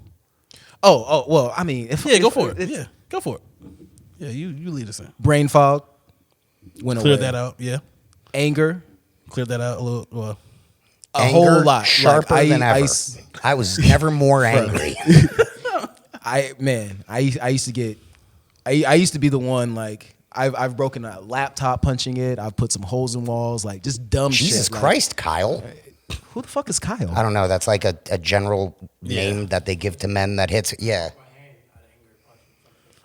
Well, I mean, Go for it. Yeah, go for it. Yeah, you lead us in. Brain fog went Clear away. that out. Yeah, Anger, clear that out a little. Well, Anger, whole lot. Sharper Like, than ever. I was never more angry. I used to get. I used to be the one like. I've broken a laptop punching it. I've put some holes in walls, like just dumb shit. Jesus like, Christ, Kyle. who the fuck is Kyle? I don't know. That's like a general name that they give to men that hits. Yeah.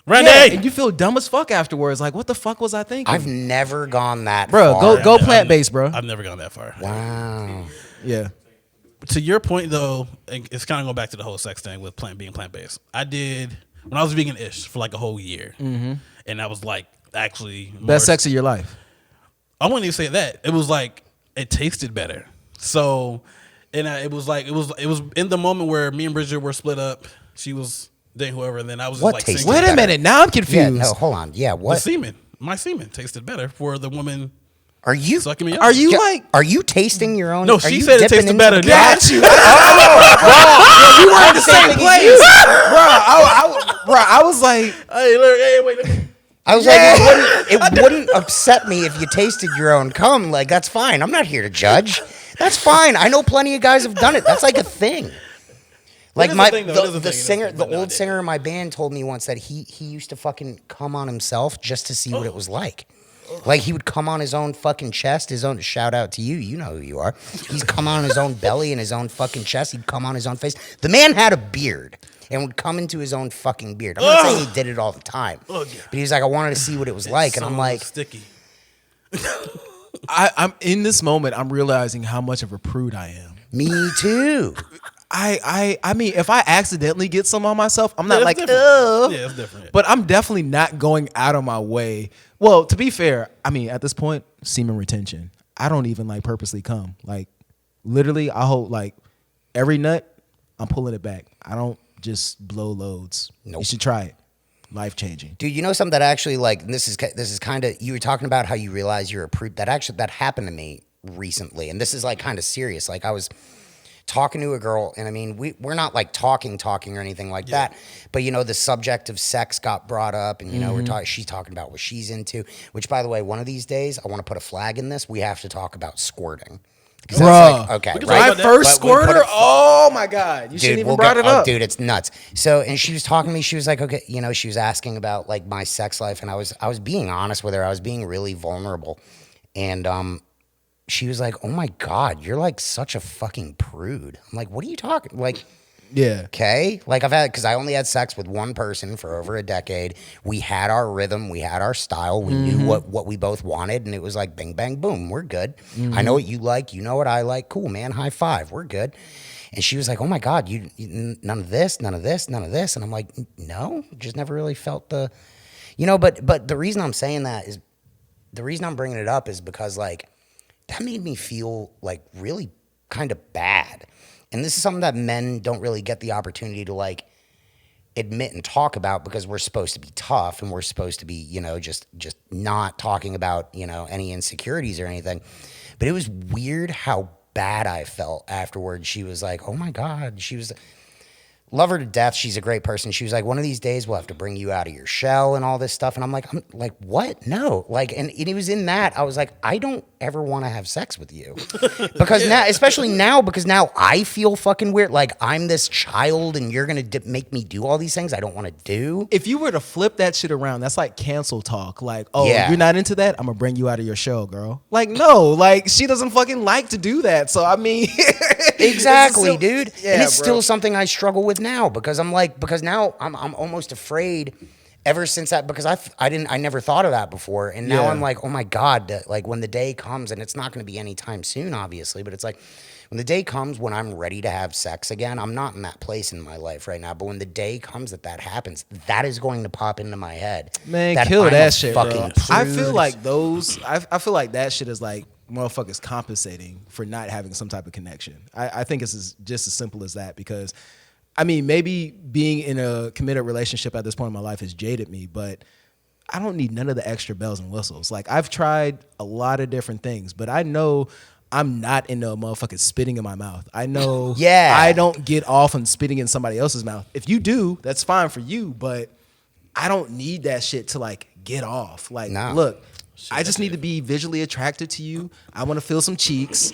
Randy. Yeah, and you feel dumb as fuck afterwards. Like, what the fuck was I thinking? I've never gone that Bro, far. go plant based, bro. I've never gone that far. Wow. Yeah. To your point, though, and it's kind of going back to the whole sex thing with being plant based. I did when I was vegan-ish for like a whole year, and I was like actually Best sex of your life. I wouldn't even say that. It was like it tasted better. So, and it was in the moment where me and Bridget were split up. She was dating whoever, and then I was just What like, tasted Wait a better? minute. Now I'm confused. Yeah, no, hold on. Yeah, the what? semen, my semen tasted better for the woman Are you sucking me up. Are you like? Are you tasting your own? No, are she you said it dipping tasted into better. the- Got you. We were in the same place, bro. I was like, Hey, look, hey, wait. I was like, it wouldn't upset me if you tasted your own cum. Like, that's fine. I'm not here to judge. That's fine. I know plenty of guys have done it. That's like a thing. Like is my a thing, though. It is a the thing. singer, It is a the thing, old but singer in my band told me once that he used to fucking come on himself just to see what it was like. Like he would come on his own fucking chest, his own shout out to you. You know who you are. He's come on his own belly and his own fucking chest. He'd come on his own face. The man had a beard and would come into his own fucking beard. I'm not saying he did it all the time, but he was like, I wanted to see what it was like, and I'm like, sticky. I'm in this moment. I'm realizing how much of a prude I am. me too. I mean, if I accidentally get some on myself, I'm not Yeah, like, it's different. ugh. Yeah, it's different. But I'm definitely not going out of my way. Well, to be fair, I mean, at this point, semen retention. I don't even like purposely come. Like, literally, I hold like every nut, I'm pulling it back. I don't just blow loads. Nope. You should try it. Life changing. Dude, you know something that actually like this is kind of, you were talking about how you realize you're a prude. That happened to me recently, and this is like kind of serious. Like I was talking to a girl, and I mean we're not like talking or anything like that, but you know the subject of sex got brought up, and you know she's talking about what she's into. Which, by the way, one of these days I want to put a flag in this. We have to talk about squirting. 'Cause that's Bruh. like, okay, We can right? talk My about that. first But we put squirter? it- Oh my God. You shouldn't even we'll brought it up. dude, it's nuts. So, and she was talking to me. She was like, okay, you know, she was asking about like my sex life, and I was being honest with her. I was being really vulnerable, and she was like, "Oh my God, you're like such a fucking prude." I'm like, "What are you talking like?" Yeah. Okay, like because I only had sex with one person for over a decade. We had our rhythm, we had our style, we knew what we both wanted, and it was like bing bang boom, we're good. I know what you like, you know what I like. Cool, man, high five, we're good. And she was like, "Oh my God, you none of this, none of this, none of this," and I'm like, "No, just never really felt the, you know." But the reason I'm saying that is, the reason I'm bringing it up is because like that made me feel like really kind of bad. And this is something that men don't really get the opportunity to like admit and talk about, because we're supposed to be tough and we're supposed to be, you know, just not talking about, you know, any insecurities or anything. But it was weird how bad I felt afterwards. She was like, "Oh my God." She was love her to death. She's a great person. She was like, one of these days we'll have to bring you out of your shell and all this stuff. And I'm like, what? No. Like, and it was in that I was like, I don't ever want to have sex with you because now, especially now, because now I feel fucking weird. Like I'm this child and you're going to make me do all these things I don't want to do. If you were to flip that shit around, that's like cancel talk. Like, oh, Yeah. you're not into that? I'm going to bring you out of your shell, girl. Like, no, like she doesn't fucking like to do that. So, I mean. Exactly, dude. Yeah, and it's bro. still something I struggle with now because now I'm almost afraid ever since that because I never thought of that before. And now Yeah. I'm like, oh my God, like when the day comes, and it's not going to be anytime soon, obviously, but it's like when the day comes when I'm ready to have sex again, I'm not in that place in my life right now. But when the day comes that happens, that is going to pop into my head. Man, that kill I'm that a shit, bro. fucking I prude. feel like I feel like that shit is like motherfuckers compensating for not having some type of connection. I think it's just as simple as that because, I mean, maybe being in a committed relationship at this point in my life has jaded me, but I don't need none of the extra bells and whistles. Like I've tried a lot of different things, but I know I'm not into a motherfucking spitting in my mouth. I know Yeah. I don't get off on spitting in somebody else's mouth. If you do, that's fine for you, but I don't need that shit to like get off. Like, No. look, I just need to be visually attracted to you. I want to feel some cheeks.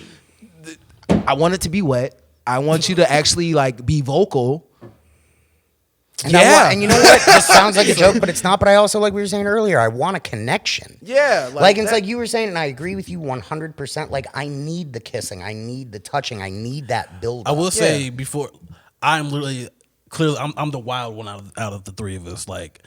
I want it to be wet. I want you to actually like be vocal. And Yeah. and you know what? This sounds like a joke, but it's not. But I also, like we were saying earlier, I want a connection. Yeah, Like it's like you were saying, and I agree with you 100%. Like I need the kissing, I need the touching, I need that build. I will say before, I'm literally clearly I'm the wild one out of the three of us. Like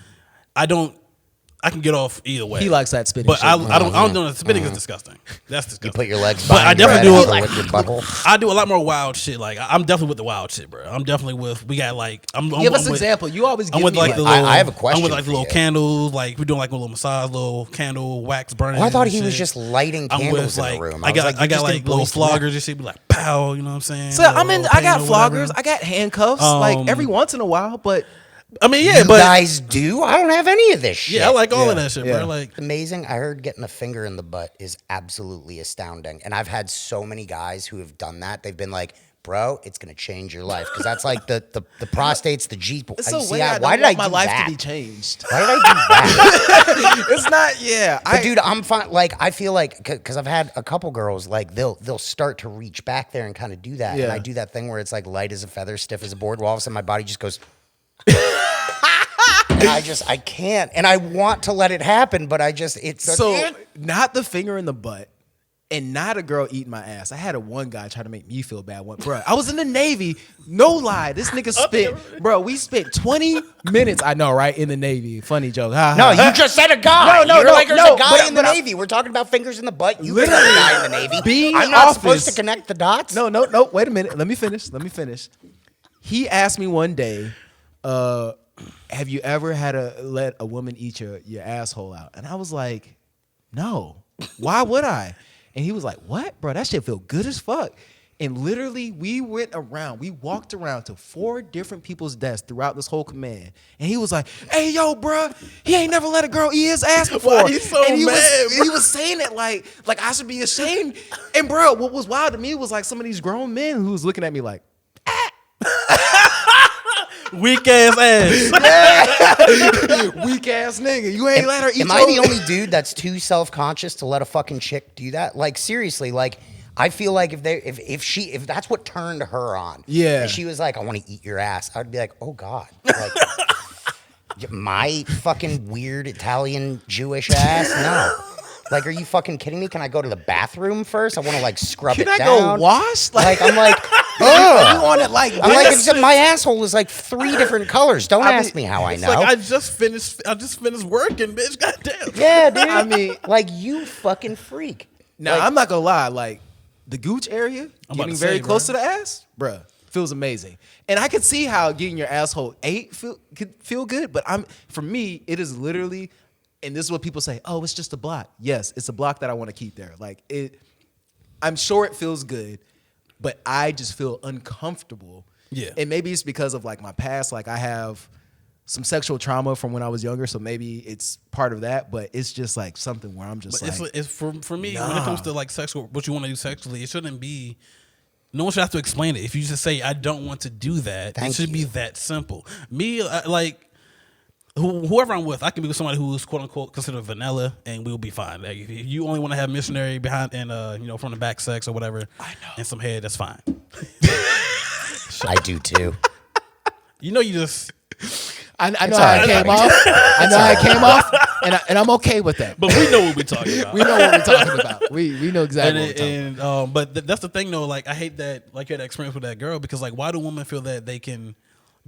I can get off either way. He likes that spitting but shit. I don't know. Spitting is disgusting. That's disgusting. You put your legs But I behind your definitely head do and like with your butthole. I do a lot more wild shit. Like I'm definitely with the wild shit, bro. I'm definitely with. We got like Give us an example. You always give I'm with me like the like, little. I have a question I'm with like the for little you. candles. Like we're doing like a little massage, little candle wax burning. Oh, I thought and he was shit. just lighting I'm candles with in like the room. I got was you just like did little boys to men. floggers. You see, be like pow. You know what I'm saying? so I'm in. Little I got pain or whatever. floggers. I got handcuffs. Like every once in a while, but I mean, yeah, You but guys do? I don't have any of this shit. yeah, I like all of Yeah, that shit, yeah. bro. Like Amazing. I heard getting a finger in the butt is absolutely astounding. And I've had so many guys who have done that. They've been like, bro, it's going to change your life. Because that's like the prostates, the G. it's I a see way how- I don't why did want I my do life that? to be changed. Why did I do that? It's not. Yeah, But dude, I'm fine. Like I feel like because I've had a couple girls like they'll start to reach back there and kind of do that, and Yeah. I do that thing where it's like light as a feather, stiff as a board. Well, all of a sudden my body just goes. And I can't, and I want to let it happen, but it's So not the finger in the butt, and not a girl eating my ass. I had a one guy try to make me feel bad. Bro, I was in the Navy. No lie, this nigga spit. Bro, we spent 20 minutes. I know, right? In the Navy. Funny joke. Ha, No, ha. you just said a guy. No, You're no, like, there's no, a guy but- in the but I- Navy. We're talking about fingers in the butt. You Literally, Literally, a guy in the Navy. being I'm in not supposed to office- connect the dots. No. Wait a minute. Let me finish. He asked me one day, have you ever had to let a woman eat your asshole out? And I was like, no. Why would I? And he was like, what? Bro, that shit feel good as fuck. And literally, we walked around to 4 different people's desks throughout this whole command. And he was like, hey, yo, bro, he ain't never let a girl eat his ass before. Why he so and he mad, was, he was saying it like I should be ashamed. And bro, what was wild to me was like some of these grown men who was looking at me like, weak ass ass. weak ass nigga, you ain't let her eat Am I the only dude that's too self-conscious to let a fucking chick do that? Like seriously, like I feel like if that's what turned her on, Yeah. and she was like, I want to eat your ass, I'd be like, oh God, like my fucking weird Italian Jewish ass, no. Like, are you fucking kidding me? Can I go to the bathroom first? I want to like scrub Can it I down. go wash? Like I'm like, you ugh. on it like I'm like, this? except my asshole is like 3 different colors. Don't ask me how I It's know. like I just finished working, bitch. Goddamn. Yeah, dude. I mean- like you fucking freak. Now Like, I'm not gonna lie, like the gooch area, about getting to very say, close bro. to the ass, bruh, feels amazing. And I could see how getting your asshole ate could feel good, but for me, it is literally, and this is what people say, oh, it's just a block. Yes, it's a block that I want to keep there. Like I'm sure it feels good, but I just feel uncomfortable. Yeah. And maybe it's because of like my past, like I have some sexual trauma from when I was younger, so maybe it's part of that, but it's just like something where I'm just But like, it's for me when it comes to like sexual, what you want to do sexually, it shouldn't be No one should have to explain it. If you just say, I don't want to do that, it should be that simple. Me, whoever I'm with, I can be with somebody who is quote unquote considered vanilla, and we'll be fine. Like, if you only want to have missionary behind and from the back sex or whatever, and some head, that's fine. I do too. You just. I know how it came off. I know how it came off, and I'm okay with that. But we know what we're talking about. We know what we're talking about. We know exactly what we're talking about. But that's the thing, though. Like, I hate that. Like, you had that experience with that girl, because like, why do women feel that they can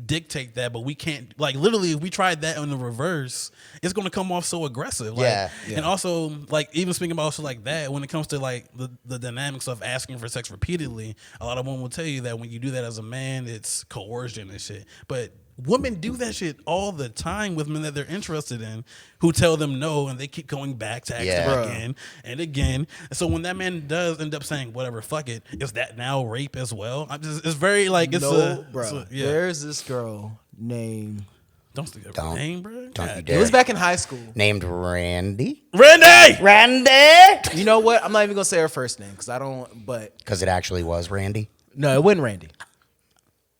dictate that, but we can't? Like, literally, if we tried that in the reverse, it's going to come off so aggressive. Like, yeah. And also, like, even speaking about also like that, when it comes to like the dynamics of asking for sex repeatedly, a lot of women will tell you that when you do that as a man, it's coercion and shit. But women do that shit all the time with men that they're interested in, who tell them no, and they keep going back to ask them again and again. And so when that man does end up saying whatever, fuck it, is that now rape as well? It's very like There's this girl named. Don't stick up her name, bro. Don't you dare. It was back in high school. Named Randy. Randy. You know what? I'm not even gonna say her first name because I don't. But because it actually was Randy. No, it wasn't Randy.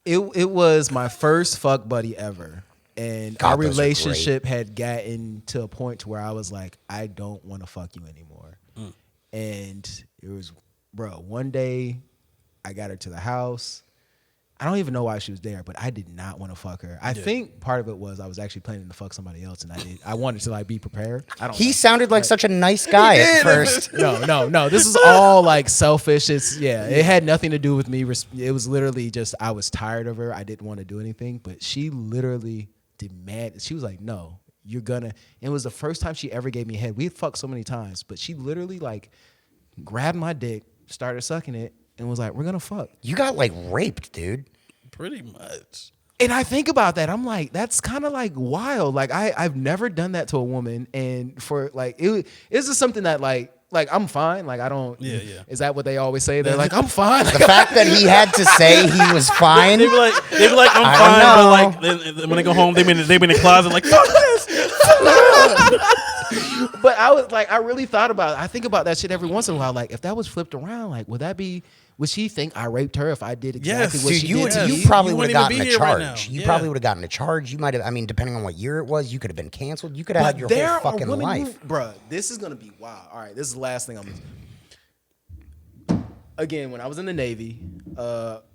It was my first fuck buddy ever, and our relationship had gotten to a point to where I was like, I don't want to fuck you anymore. And it was, one day I got her to the house. I don't even know why she was there, but I did not want to fuck her. I think part of it was I was actually planning to fuck somebody else, and I wanted to like be prepared. He sounded like such a nice guy at first. No. This is all like selfish. It had nothing to do with me. It was literally just I was tired of her. I didn't want to do anything, but she literally demanded. She was like, "No, you're gonna." And it was the first time she ever gave me head. We had fucked so many times, but she literally like grabbed my dick, started sucking it, and was like, "We're gonna fuck." You got like raped, dude. Pretty much. And I think about that. I'm like, that's kind of like wild. Like I've never done that to a woman, and for like it's just something that like I'm fine. Like I don't. Yeah. Is that what they always say? They're like, I'm fine. The fact that he had to say he was fine. They be like, I'm fine. But like when they go home, they been in the closet like, fuck this. But I was like, I really thought about it. I think about that shit every once in a while. Like, if that was flipped around, like, would she think I raped her if I did exactly what she did? You probably would have gotten a charge. Right, you probably would have gotten a charge. You might have, depending on what year it was, you could have been canceled. You could have had your whole fucking life. Bruh, this is going to be wild. All right, this is the last thing I'm going to do. Again, when I was in the Navy,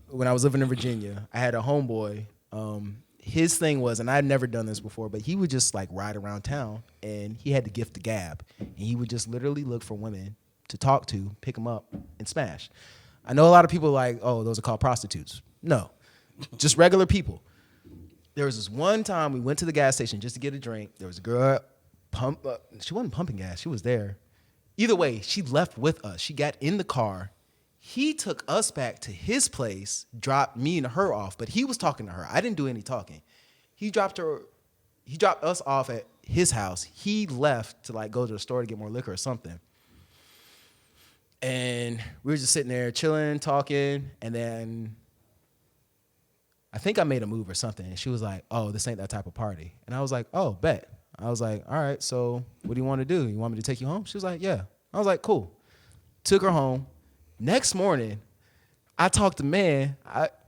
when I was living in Virginia, I had a homeboy. His thing was, and I'd never done this before, but he would just like ride around town, and he had the gift of gab, and he would just literally look for women to talk to, pick them up, and smash. I know a lot of people are like, oh, those are called prostitutes. No, just regular people. There was this one time we went to the gas station just to get a drink. There was a girl she wasn't pumping gas. She was there. Either way, she left with us. She got in the car. He took us back to his place, dropped me and her off, but he was talking to her. I didn't do any talking. He dropped us off at his house. He left to like go to the store to get more liquor or something. And we were just sitting there chilling, talking, and then I think I made a move or something. And she was like, oh, this ain't that type of party. And I was like, oh, bet. I was like, all right, so what do you want to do? You want me to take you home? She was like, yeah. I was like, cool. Took her home. Next morning, I talked to man.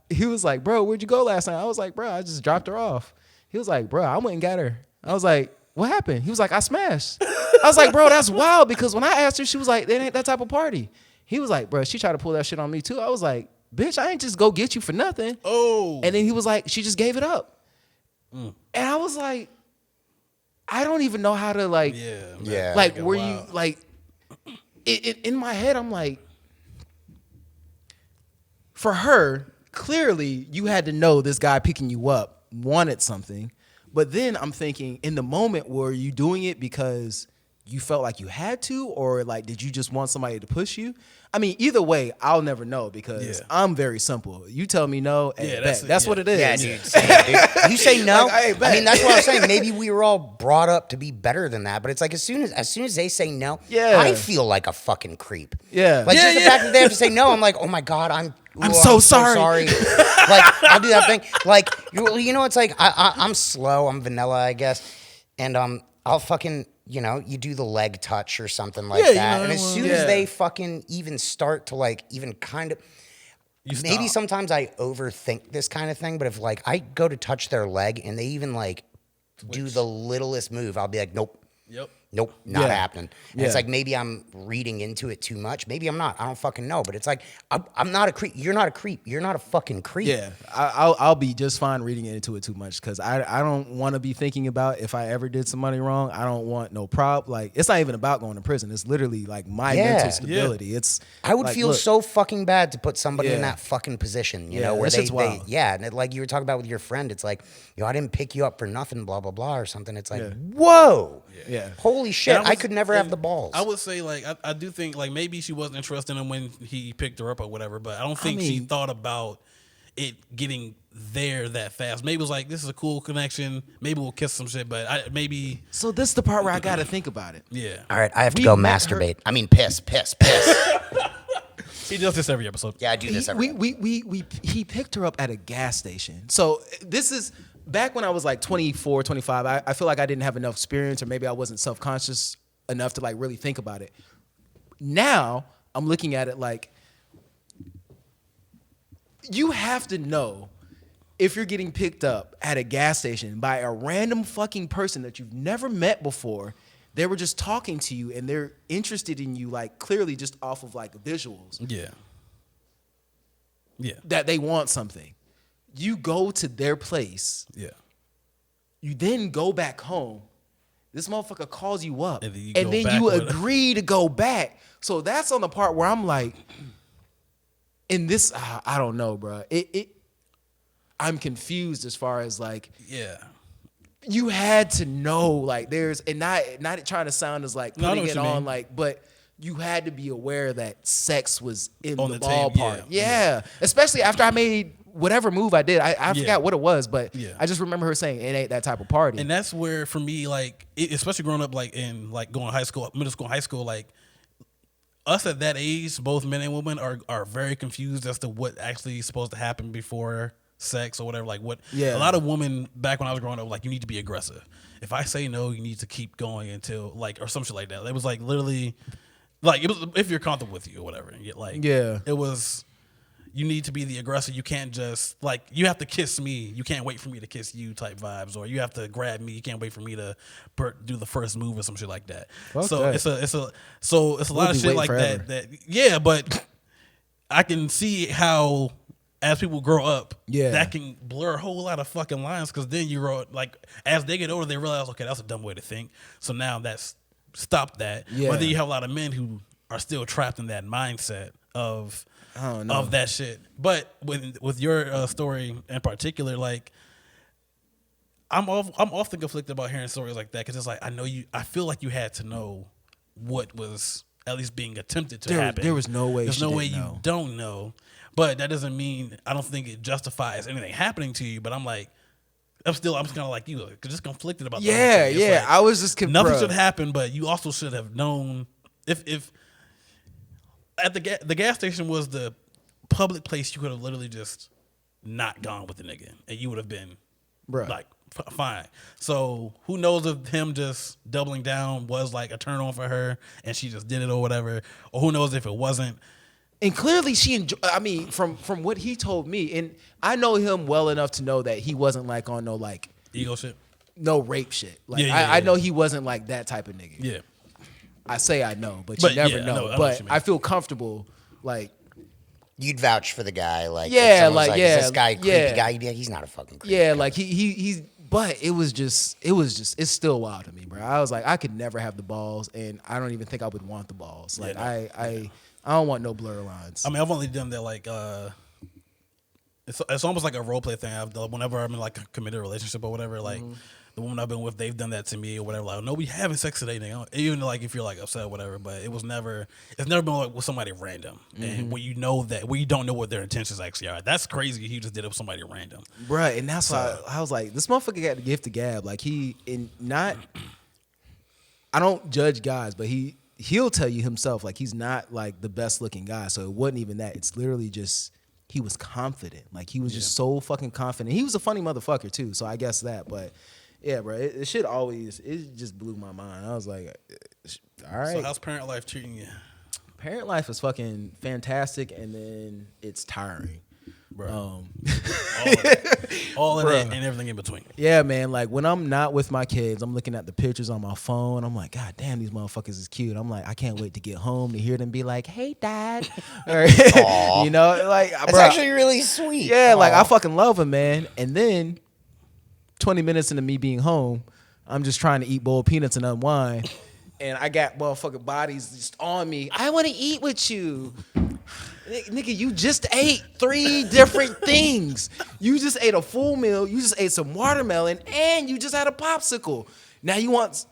He was like, bro, where'd you go last night? I was like, bro, I just dropped her off. He was like, bro, I went and got her. I was like, what happened? He was like, I smashed. I was like, bro, that's wild, because when I asked her, she was like, that ain't that type of party. He was like, bro, she tried to pull that shit on me too. I was like, bitch, I ain't just go get you for nothing. Oh. And then he was like, she just gave it up. And I was like, I don't even know how to like, like, were you like, in my head, I'm like, for her, clearly you had to know this guy picking you up wanted something. But then I'm thinking, in the moment, were you doing it because you felt like you had to, or like did you just want somebody to push you? I mean, either way, I'll never know, because I'm very simple. You tell me no, that's what it is. Yeah, dude. You say no. Like, I mean, that's what I'm saying. Maybe we were all brought up to be better than that, but it's like as soon as they say no, I feel like a fucking creep. Yeah, like just the fact that they have to say no, I'm like, oh my god, I'm so sorry. Like I'll do that thing. Like you know, it's like I'm slow. I'm vanilla, I guess, and I'll fucking. You know, you do the leg touch or something like that. And as soon as they fucking even start to like even kind of, maybe stop. sometimes I overthink this kind of thing, but if like I go to touch their leg and they even like do the littlest move, I'll be like, nope. Yep. Nope, not Yeah. happening. And it's Yeah. like maybe I'm reading into it too much. Maybe I'm not. I don't fucking know. But it's like I'm not a creep. You're not a creep. You're not a fucking creep. Yeah, I'll be just fine reading into it too much because I don't want to be thinking about if I ever did somebody wrong. I don't want no prop. Like it's not even about going to prison. It's literally like my Yeah. mental stability. It's I would like, feel look, so fucking bad to put somebody in Yeah. that fucking position, you Yeah, know, where that shit's wild. yeah, and like you were talking about with your friend, it's like, I didn't pick you up for nothing, blah, blah, blah, or something. It's like, Yeah. whoa. Yeah. Holy shit. And I could never have and the balls. I would say, like, I do think, like, maybe she wasn't interested in him when he picked her up or whatever, but I don't think she mean- thought about it getting there that fast. Maybe it was like, this is a cool connection. Maybe we'll kiss some shit, but maybe, So this is the part where I got to think about it. yeah. All right, I have to We go met her- masturbate. I mean, piss. He does this every episode. Yeah, I do this every He picked her up at a gas station. So this is back when I was like 24, 25. I feel like I didn't have enough experience or maybe I wasn't self-conscious enough to like really think about it. Now I'm looking at it like you have to know if you're getting picked up at a gas station by a random fucking person that you've never met before. They were just talking to you and they're interested in you like clearly just off of like visuals. Yeah. Yeah. That they want something. You go to their place. Yeah. You then go back home. This motherfucker calls you up. And then you And go then back you with it. agree to go back. So that's on the part where I'm like, in this, I don't know, bro. I'm confused as far as like, Yeah. you had to know, like there's, and not trying to sound as like No, I know putting what it you on mean. like, but you had to be aware that sex was in On the the table, ballpark. yeah. Yeah. Especially after I made whatever move I did. I Yeah. forgot what it was, but Yeah. I just remember her saying it ain't that type of party. And that's where, for me, like, especially growing up, like, in, like, going to high school, middle school, high school, like, us at that age, both men and women are very confused as to what actually is supposed to happen before sex or whatever. Like, what Yeah. a lot of women back when I was growing up, like, you need to be aggressive. If I say no, you need to keep going until, like, or some shit like that. It was like literally, like, it was if you're comfortable with you or whatever. Like, Yeah. it was. You need to be the aggressor. You can't just, like, you have to kiss me. You can't wait for me to kiss you type vibes. Or you have to grab me. You can't wait for me to do the first move or some shit like that. Fuck So that. it's a lot of be shit waiting like forever. that. Yeah, but I can see how as people grow up, Yeah. that can blur a whole lot of fucking lines because then you grow, like, as they get older, they realize, okay, that's a dumb way to think. So now that's stop that. Yeah. But then you have a lot of men who are still trapped in that mindset of that shit. But with your story in particular, like, I'm often conflicted about hearing stories like that because it's like I feel like you had to know what was at least being attempted to happen. there was no way There's she no way didn't you know. don't know, but that doesn't mean I don't think it justifies anything happening to you. But I'm like, I'm just kind of like you, just conflicted about. the whole Yeah, thing. It's yeah. like, I was just nothing bruh. should happen, but you also should have known if at the gas station was the public place, you could have literally just not gone with the nigga, and you would have been Bruh. like fine. So who knows if him just doubling down was like a turn on for her, and she just did it or whatever, or who knows if it wasn't. And clearly she I mean, from what he told me, and I know him well enough to know that he wasn't like on no like Ego shit. no rape shit. Like Yeah, I yeah. know he wasn't like that type of nigga. Yeah. I say I know, but But you never yeah, know. I know what But you mean. I feel comfortable like You'd vouch for the guy, like, if Yeah, someone's like, is yeah, this guy a creepy yeah. guy? You'd be like, he's not a fucking creepy yeah, guy. like he's but it was just it's still wild to me, bro. I was like, I could never have the balls, and I don't even think I would want the balls. Like Yeah, I don't want no blur lines. I mean, I've only done that like it's almost like a role play thing. I've done whenever I'm in like a committed relationship or whatever. Like the woman I've been with, they've done that to me or whatever. Like, no, we having sex today, nigga. Even like if you're like upset or whatever, but it's never been like with somebody random and where you don't know what their intentions actually are. That's crazy. He just did it with somebody random. Bruh, and that's why I was like, this motherfucker got the gift of gab. Like I don't judge guys, but he'll tell you himself, like he's not like the best looking guy. So it wasn't even that. It's literally just he was confident. Like he was just so fucking confident. He was a funny motherfucker too. So I guess that, but yeah, bro, it just blew my mind. I was like, all right. So how's parent life treating you? Parent life is fucking fantastic, and then it's tiring. Bro. All of that and everything in between. Yeah, man. Like when I'm not with my kids, I'm looking at the pictures on my phone. I'm like, God damn, these motherfuckers is cute. I'm like, I can't wait to get home to hear them be like, "Hey, Dad," or, you know, like It's bro, actually really sweet. yeah, like Aw. I fucking love them, man. And then 20 minutes into me being home, I'm just trying to eat boiled peanuts and unwind. And I got motherfucking bodies just on me. I want to eat with you. Nigga, you just ate 3 different things. You just ate a full meal. You just ate some watermelon. And you just had a popsicle. Now you want...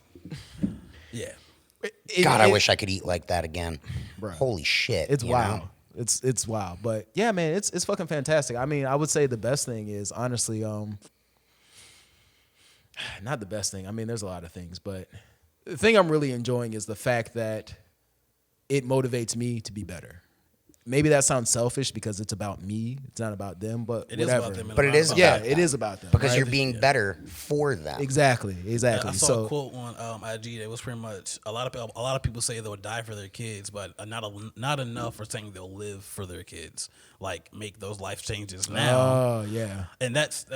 Yeah. God, I wish I could eat like that again. Bro. Holy shit. It's you wild. know? It's wild. But yeah, man, it's fucking fantastic. I mean, I would say the best thing is, honestly, not the best thing. I mean, there's a lot of things. But the thing I'm really enjoying is the fact that it motivates me to be better. Maybe that sounds selfish because it's about me. It's not about them, but It is whatever. about them. But it is Yeah, about it them. is about them. Because right? you're being better for them. Exactly. I saw So a quote on IG that was pretty much a lot of people say they'll die for their kids, but not enough for saying they'll live for their kids, like make those life changes now. oh yeah. And that's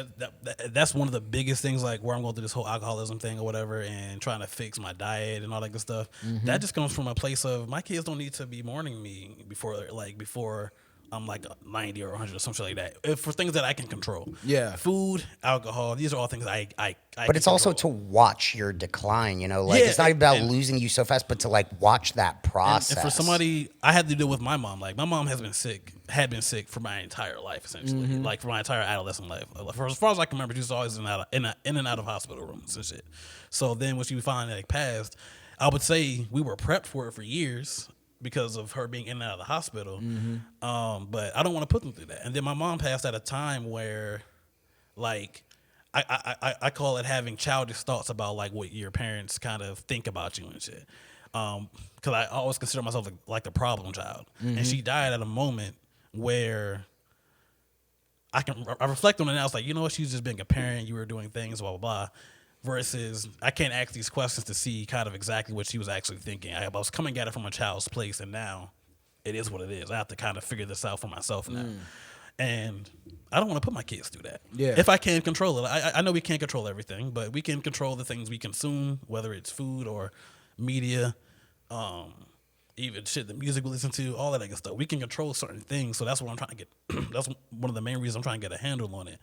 one of the biggest things, like where I'm going through this whole alcoholism thing or whatever, and trying to fix my diet and all that good stuff. That just comes from a place of my kids don't need to be mourning me before I'm like 90 or 100 or something like that. For things that I can control. Yeah. Food, alcohol, these are all things I But it's also to watch your decline, you know? Like, Yeah, it's not about and- losing you so fast, but to, like, watch that process. And for somebody, I had to deal with my mom. Like, my mom had been sick for my entire life, essentially. Like, for my entire adolescent life. For as far as I can remember, she was always in and out of hospital rooms and shit. So then when she finally, like, passed, I would say we were prepped for it for years because of her being in and out of the hospital. But I don't want to put them through that. And then my mom passed at a time where, like, I call it having childish thoughts about, like, what your parents kind of think about you and shit. Because I always consider myself like the problem child. And she died at a moment where I reflect on it now. I was like, you know what? She was just being a parent. You were doing things, blah, blah, blah. Versus I can't ask these questions to see kind of exactly what she was actually thinking. I was coming at it from a child's place, and now it is what it is. I have to kind of figure this out for myself now. And I don't want to put my kids through that. Yeah. If I can control it. I know we can't control everything, but we can control the things we consume, whether it's food or media, even shit, the music we listen to, all that good stuff. We can control certain things, so that's what I'm trying to get. That's one of the main reasons I'm trying to get a handle on it.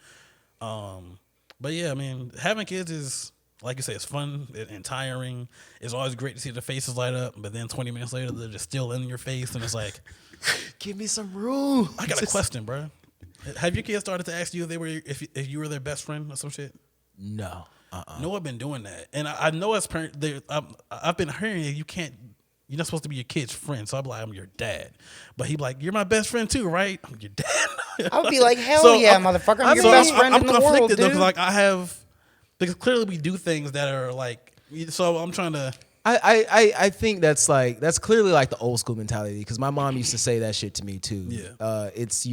But yeah, I mean, having kids is, like you say, it's fun and tiring. It's always great to see their faces light up, but then 20 minutes later, they're just still in your face, and it's like, Give me some room. I got a question, bro. Have your kids started to ask you if you were their best friend or some shit? No. No, I've been doing that, and I know as parent, I've been hearing you're not supposed to be your kid's friend. So I'm like, I'm your dad, but he be like, you're my best friend too, right? I'm your dad. I would be like, hell So, yeah, I'm- motherfucker. I'm your So best friend I'm in the world, conflicted dude. though, because clearly we do things that are like. So I'm trying to. I think that's clearly like the old school mentality, because my mom used to say that shit to me too. Yeah. It's,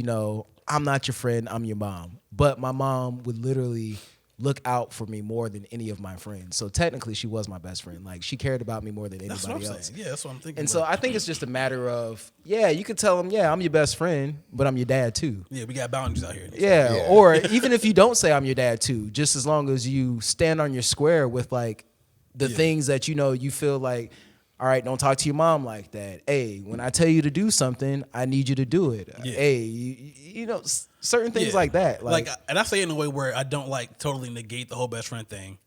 I'm not your friend, I'm your mom. But my mom would literally look out for me more than any of my friends. So technically she was my best friend. Like, she cared about me more than That's what anybody I'm else. saying. Yeah, that's what I'm thinking. And so I think it's just a matter of, yeah, you could tell them, yeah, I'm your best friend, but I'm your dad too. yeah, we got boundaries out here. Yeah. Yeah. Or even if you don't say I'm your dad too, just as long as you stand on your square with like the things that you feel like, all right, don't talk to your mom like that. Hey, when I tell you to do something, I need you to do it. Yeah. Hey, certain things Yeah. like that. Like, and I say it in a way where I don't like totally negate the whole best friend thing.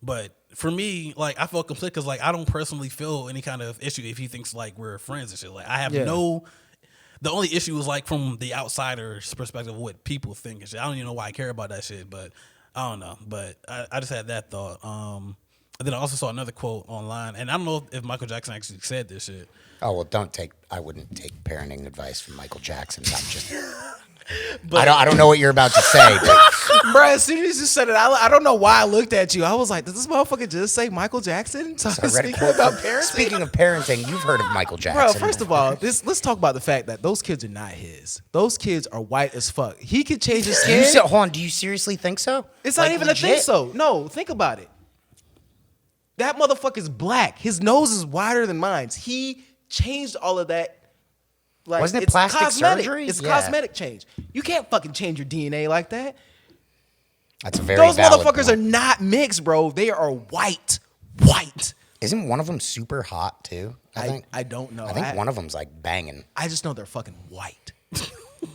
But for me, like, I feel conflicted because, like, I don't personally feel any kind of issue if he thinks like we're friends and shit. Like, I have Yeah. the only issue is like from the outsider's perspective of what people think and shit. I don't even know why I care about that shit, but I don't know. But I just had that thought. And then I also saw another quote online, and I don't know if Michael Jackson actually said this shit. Oh, well, I wouldn't take parenting advice from Michael Jackson. I'm just, I don't know what you're about to say, but bro, as soon as you said it, I don't know why I looked at you. I was like, did this motherfucker just say Michael Jackson? So I read a speaking quote about from- parenting? Speaking of parenting, you've heard of Michael Bro, Jackson. first of all, let's talk about the fact that those kids are not his. Those kids are white as fuck. He could change his skin. hold on, do you seriously think so? It's Like, not even legit? a thing so. No, think about it. That motherfucker's black. His nose is wider than mine. He changed all of that Like, Wasn't it it's plastic cosmetic. surgery? It's Yeah. cosmetic change. You can't fucking change your DNA like that. That's a very Those valid motherfuckers are point. not mixed, bro. They are white. White. Isn't one of them super hot too? I don't know. I think one of them's like banging. I just know they're fucking white.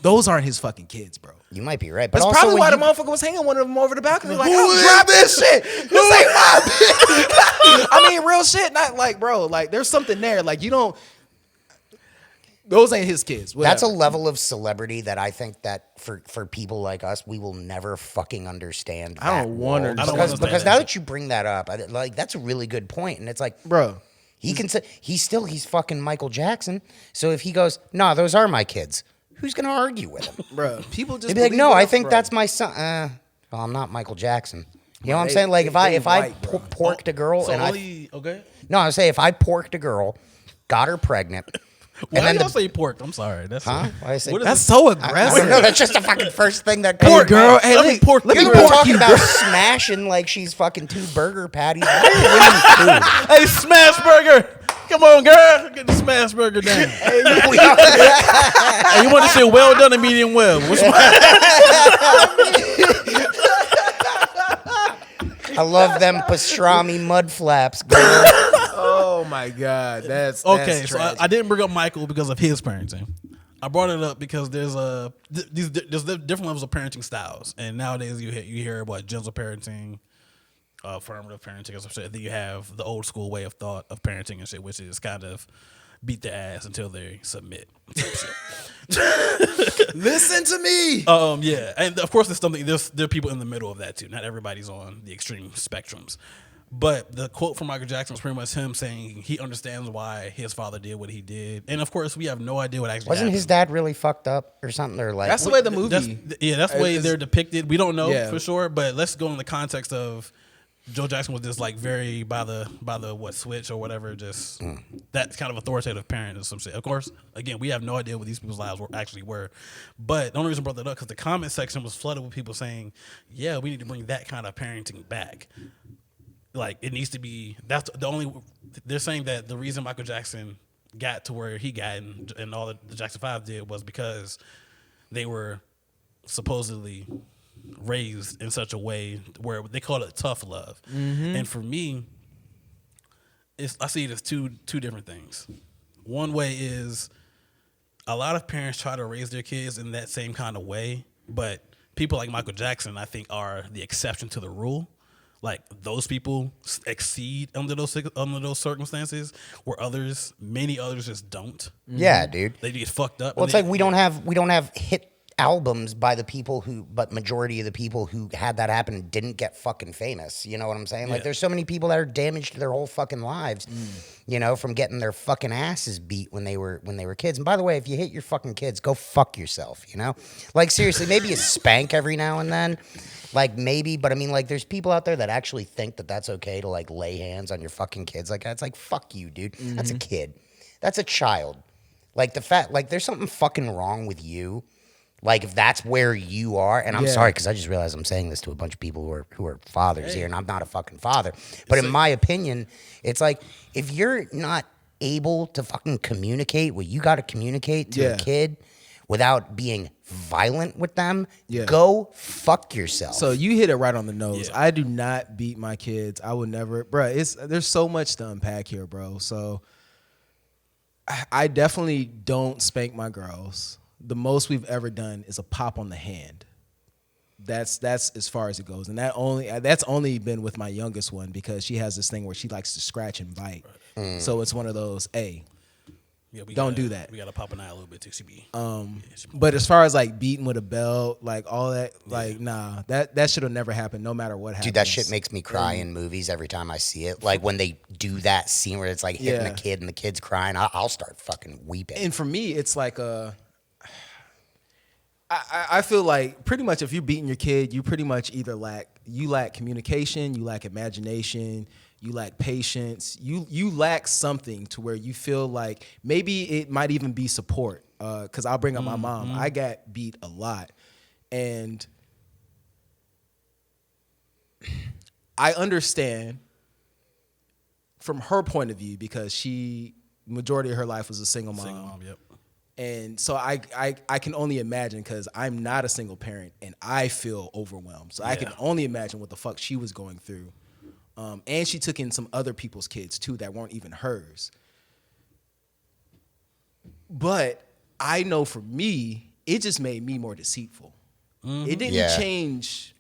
Those aren't his fucking kids, bro. You might be right, but That's also probably when why the you- motherfucker was hanging one of them over the balcony. Like, Who oh, is drop this shit. This ain't my bitch. I mean, real shit. Not like, bro. Like, there's something there. Like, you don't. Those ain't his kids. That's a Whatever. level of celebrity that I think that for people like us, we will never fucking understand. I don't want to. I don't because understand now that that you bring that up, like that's a really good point, and it's like, Bro. he can say he's fucking Michael Jackson. So if he goes, "No, those are my kids," who's gonna argue with him? Bro, people just They'd be like, believe "No, it I up, think bro. that's my son." Well, I'm not Michael Jackson. You know what I'm They- saying? Like if I white, bro. porked a girl So and okay. no, I would say if I porked a girl, got her pregnant, Why then y'all the- say pork? I'm sorry. That's Huh? Why I say- what is That's this? so I aggressive. don't know. That's just the fucking first thing that Hey, comes. girl. Hey, Let me pork let you, me People are pork talking you, about girl. smashing like she's fucking 2 burger patties. Why are you winning food? Hey, smash burger. Come on, girl. Get the smash burger down. Hey, We all- you want to say well done and medium well? Which one? I love them pastrami mud flaps, girl. Oh my God, that's Okay, so tragic. I didn't bring up Michael because of his parenting. I brought it up because there's different levels of parenting styles, and nowadays you hear about gentle parenting, affirmative parenting, and some shit. Then you have the old school way of thought of parenting and shit, which is kind of beat their ass until they submit. Listen to me. Yeah, and of course there are people in the middle of that too. Not everybody's on the extreme spectrums. But the quote from Michael Jackson was pretty much him saying he understands why his father did what he did, and of course we have no idea what actually Wasn't happened. his dad really fucked up or something? Or like, That's the way the movie. That's the way is- they're depicted. We don't know Yeah. for sure, but let's go in the context of Joe Jackson was just like very by the what switch or whatever, just that kind of authoritative parent or some shit. Of course, again, we have no idea what these people's lives actually were, but the only reason I brought that up because the comment section was flooded with people saying, "Yeah, we need to bring that kind of parenting back." Like it needs to be. That's the only. They're saying that the reason Michael Jackson got to where he got and all the Jackson 5 did was because they were supposedly raised in such a way where they call it tough love. And for me, I see it as two different things. One way is a lot of parents try to raise their kids in that same kind of way, but people like Michael Jackson, I think, are the exception to the rule. Like those people exceed under those circumstances, where many others just don't. yeah, dude. They get fucked up. Well, and it's like we don't have hit albums by the people but majority of the people who had that happen didn't get fucking famous. You know what I'm saying? Like, Yeah. there's so many people that are damaged to their whole fucking lives, you know, from getting their fucking asses beat when they were kids. And by the way, if you hit your fucking kids, go fuck yourself. You know, like seriously, maybe a spank every now and then. Like maybe, but I mean, like, there's people out there that actually think that that's okay to like lay hands on your fucking kids. Like, it's like, fuck you, dude. That's a kid. That's a child. Like there's something fucking wrong with you. Like if that's where you are, and I'm Yeah. sorry because I just realized I'm saying this to a bunch of people who are fathers here, and I'm not a fucking father. But in my opinion, it's like if you're not able to fucking communicate what you got to communicate to Yeah. a kid without being violent with them, Yeah. go fuck yourself. So you hit it right on the nose. Yeah. I do not beat my kids. I would never, bro. There's so much to unpack here, bro. So I definitely don't spank my girls. The most we've ever done is a pop on the hand. That's as far as it goes, and that's only been with my youngest one because she has this thing where she likes to scratch and bite. So it's one of those, hey. Yeah, we Don't gotta- do that. We got to pop an eye a little bit too. She be. But as far as like beating with a belt, like all that, like nah, that should have never happened. No matter what happens. Dude, that shit makes me cry in movies every time I see it. Like when they do that scene where it's like hitting Yeah. a kid and the kid's crying, I'll start fucking weeping. And for me, it's like I feel like pretty much if you're beating your kid, you pretty much either lack communication, you lack imagination, you lack patience, you lack something to where you feel like maybe it might even be support. Because I'll bring up my mom. I got beat a lot, and I understand from her point of view because she majority of her life was a single mom. Single mom, yep. And so I can only imagine, because I'm not a single parent and I feel overwhelmed. So I can only imagine what the fuck she was going through. And she took in some other people's kids too that weren't even hers. But I know for me, it just made me more deceitful. It didn't change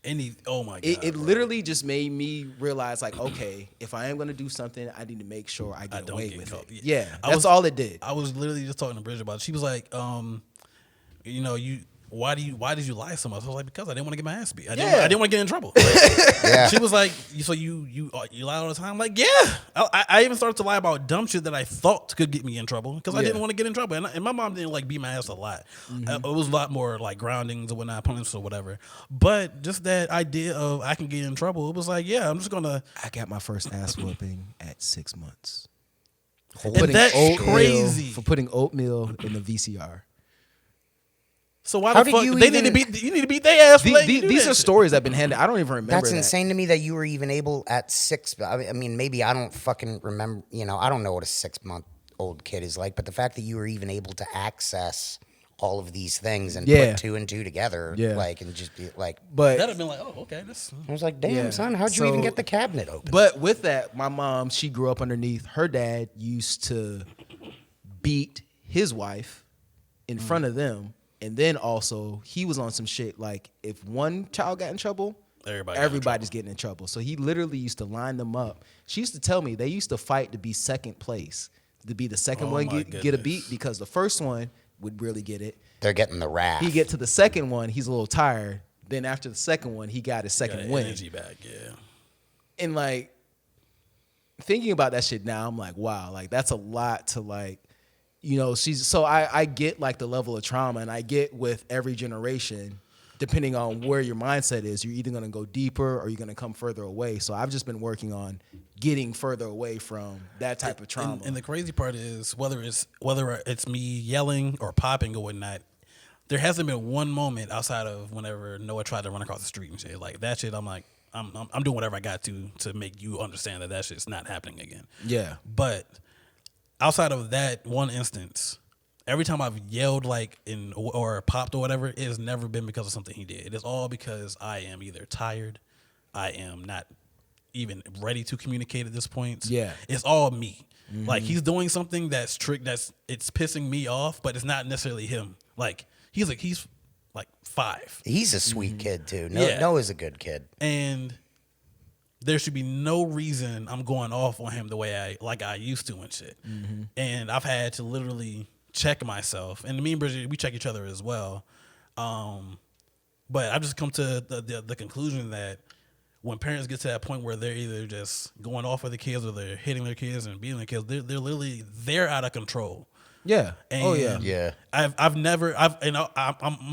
Oh my god! It literally just made me realize, like, okay, if I am gonna do something, I need to make sure I get away with it. Yeah, that's all it did. I was literally just talking to Bridget about it. She was like, why did you lie so much? I was like, because I didn't want to get my ass beat. I didn't want to get in trouble. Like, she was like, so you lie all the time? I'm like, yeah. I even started to lie about dumb shit that I thought could get me in trouble because I didn't want to get in trouble. And my mom didn't like beat my ass a lot. It was a lot more like groundings or whatnot, punishments or whatever. But just that idea of I can get in trouble, it was like, yeah, I'm just gonna. I got my first ass whooping at 6 months. And that's crazy For putting oatmeal in the VCR. So why the fuck you need to beat their ass? These are stories that have been handed. I don't even remember. That's insane to me that you were even able at 6. I mean, maybe I don't fucking remember. I don't know what a 6-month-old kid is like, but the fact that you were even able to access all of these things and put 2 and 2 together, like, and just be like, but that'd have been like, oh, okay. I was like, damn, son, how'd you even get the cabinet open? But with that, my mom, she grew up underneath. Her dad used to beat his wife in front of them. And then also, he was on some shit like if one child got in trouble, everybody's getting in trouble. So he literally used to line them up. She used to tell me they used to fight to be second place, to be the second one get a beat, because the first one would really get it. They're getting the wrath. He get to the second one, he's a little tired. Then after the second one, he got his second win. Energy back, yeah. And like thinking about that shit now, I'm like, wow, like that's a lot to like. I get like the level of trauma, and I get with every generation, depending on where your mindset is, you're either going to go deeper or you're going to come further away. So I've just been working on getting further away from that type of trauma. And the crazy part is whether it's me yelling or popping or whatnot, there hasn't been one moment outside of whenever Noah tried to run across the street and shit. Like that shit, I'm like, I'm doing whatever I got to make you understand that shit's not happening again. Yeah. But outside of that one instance, every time I've yelled or popped or whatever, it has never been because of something he did. It is all because I am either tired, I am not even ready to communicate at this point. Yeah. It's all me. Mm-hmm. Like he's doing something it's pissing me off, but it's not necessarily him. Like he's 5. He's a sweet kid too. Noah's a good kid. And there should be no reason I'm going off on him the way I used to and shit. Mm-hmm. And I've had to literally check myself. And me and Bridget, we check each other as well. But I've just come to the conclusion that when parents get to that point where they're either just going off with the kids or they're hitting their kids and beating their kids, they're out of control. Yeah. And yeah. I'm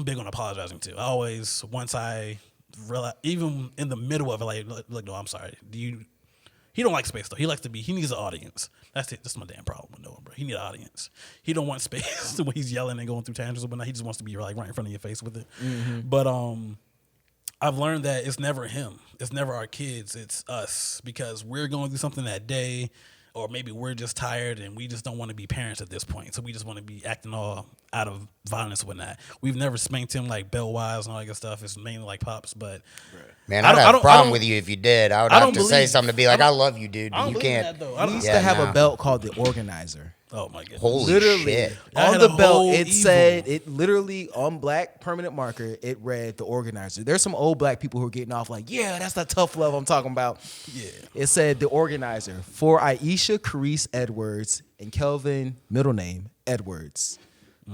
big on apologizing too. I always, once I realize, even in the middle of it, like, look, no, I'm sorry. He don't like space though. He needs an audience. That's it. That's my damn problem with Noah, bro. He needs an audience. He don't want space when he's yelling and going through tantrums or whatnot. He just wants to be like right in front of your face with it. Mm-hmm. But I've learned that it's never him. It's never our kids. It's us, because we're going through something that day, or maybe we're just tired and we just don't want to be parents at this point. So we just want to be acting all out of violence and whatnot. We've never spanked him like bell-wise and all that good stuff. It's mainly like pops, but... Man, I'd have a problem with you if you did. I would have to say something to be like, I love you, dude, but you can't. We used to have a belt called the Organizer. Oh, my goodness. Holy shit. On the belt, it said, it literally, on black permanent marker, it read the Organizer. There's some old black people who are getting off like, yeah, that's that tough love I'm talking about. Yeah. It said the Organizer for Aisha Carice Edwards and Kelvin, middle name, Edwards.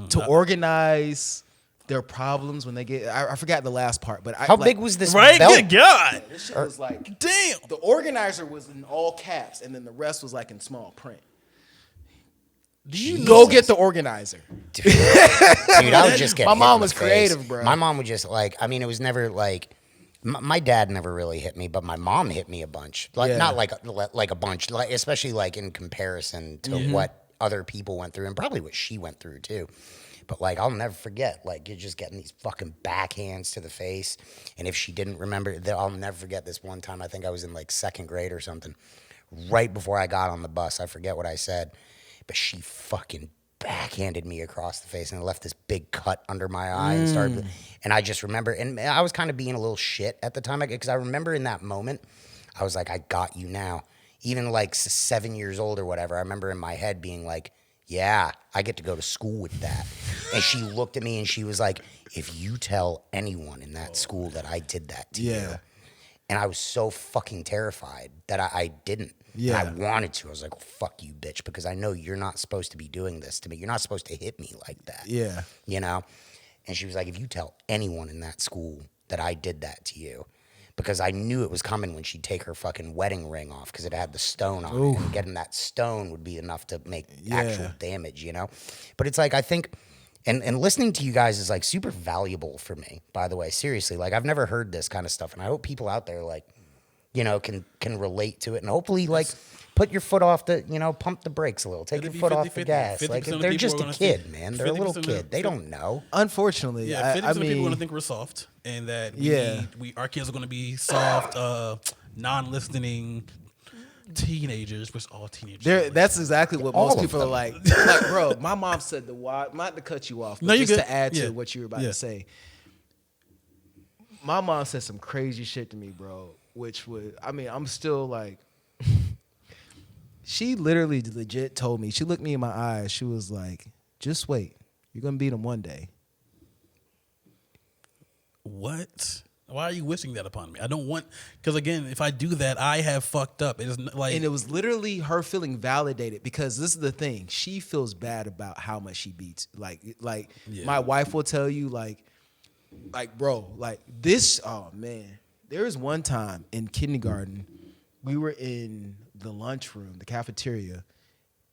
To organize their problems when they get... I forgot the last part, but... How big was this right? belt? Good God. This shit was like... Damn. The Organizer was in all caps, and then the rest was like in small print. Do you go get the Organizer? Dude, I would just get My hit mom in the was face. creative, bro. My mom would just like... I mean, it was never like... My dad never really hit me, but my mom hit me a bunch. Like not like a bunch, like especially like in comparison to what other people went through and probably what she went through too. But like I'll never forget, like you're just getting these fucking backhands to the face. And if she didn't remember, I'll never forget this one time. I think I was in like 2nd grade or something. Right before I got on the bus, I forget what I said, but she fucking backhanded me across the face and it left this big cut under my eye and started. And I just remember, and I was kind of being a little shit at the time because I remember in that moment, I was like, I got you now. Even like 7 years old or whatever, I remember in my head being like, yeah, I get to go to school with that. And she looked at me and she was like, if you tell anyone in that school that I did that to you. And I was so fucking terrified that I didn't. Yeah. And I wanted to. I was like, well, fuck you, bitch, because I know you're not supposed to be doing this to me. You're not supposed to hit me like that. Yeah. You know? And she was like, if you tell anyone in that school that I did that to you, because I knew it was coming when she'd take her fucking wedding ring off because it had the stone on it. And getting that stone would be enough to make actual damage, you know? But it's like, I think, and listening to you guys is like super valuable for me, by the way, seriously. Like, I've never heard this kind of stuff. And I hope people out there, like, you know, can relate to it. And hopefully, like, put your foot off the, you know, pump the brakes a little. Take your foot off the gas. Like, they're just a kid, man. They're a little kid. They don't know. Unfortunately. Yeah, 50% of people are going to think we're soft. And that our kids are going to be soft, non-listening teenagers. We're all teenagers. That's exactly what most people are like. Like, bro, my mom said not to cut you off, but just to add to what you were about to say. My mom said some crazy shit to me, bro, which would, I mean, I'm still like, she literally legit told me, she looked me in my eyes, she was like, just wait, you're going to beat him one day. What? Why are you wishing that upon me? I don't want, because again, if I do that, I have fucked up. It is like, and it was literally her feeling validated because this is the thing. She feels bad about how much she beats. Like my wife will tell you, like, bro, like this. Oh man, there was one time in kindergarten, we were in the lunchroom, the cafeteria,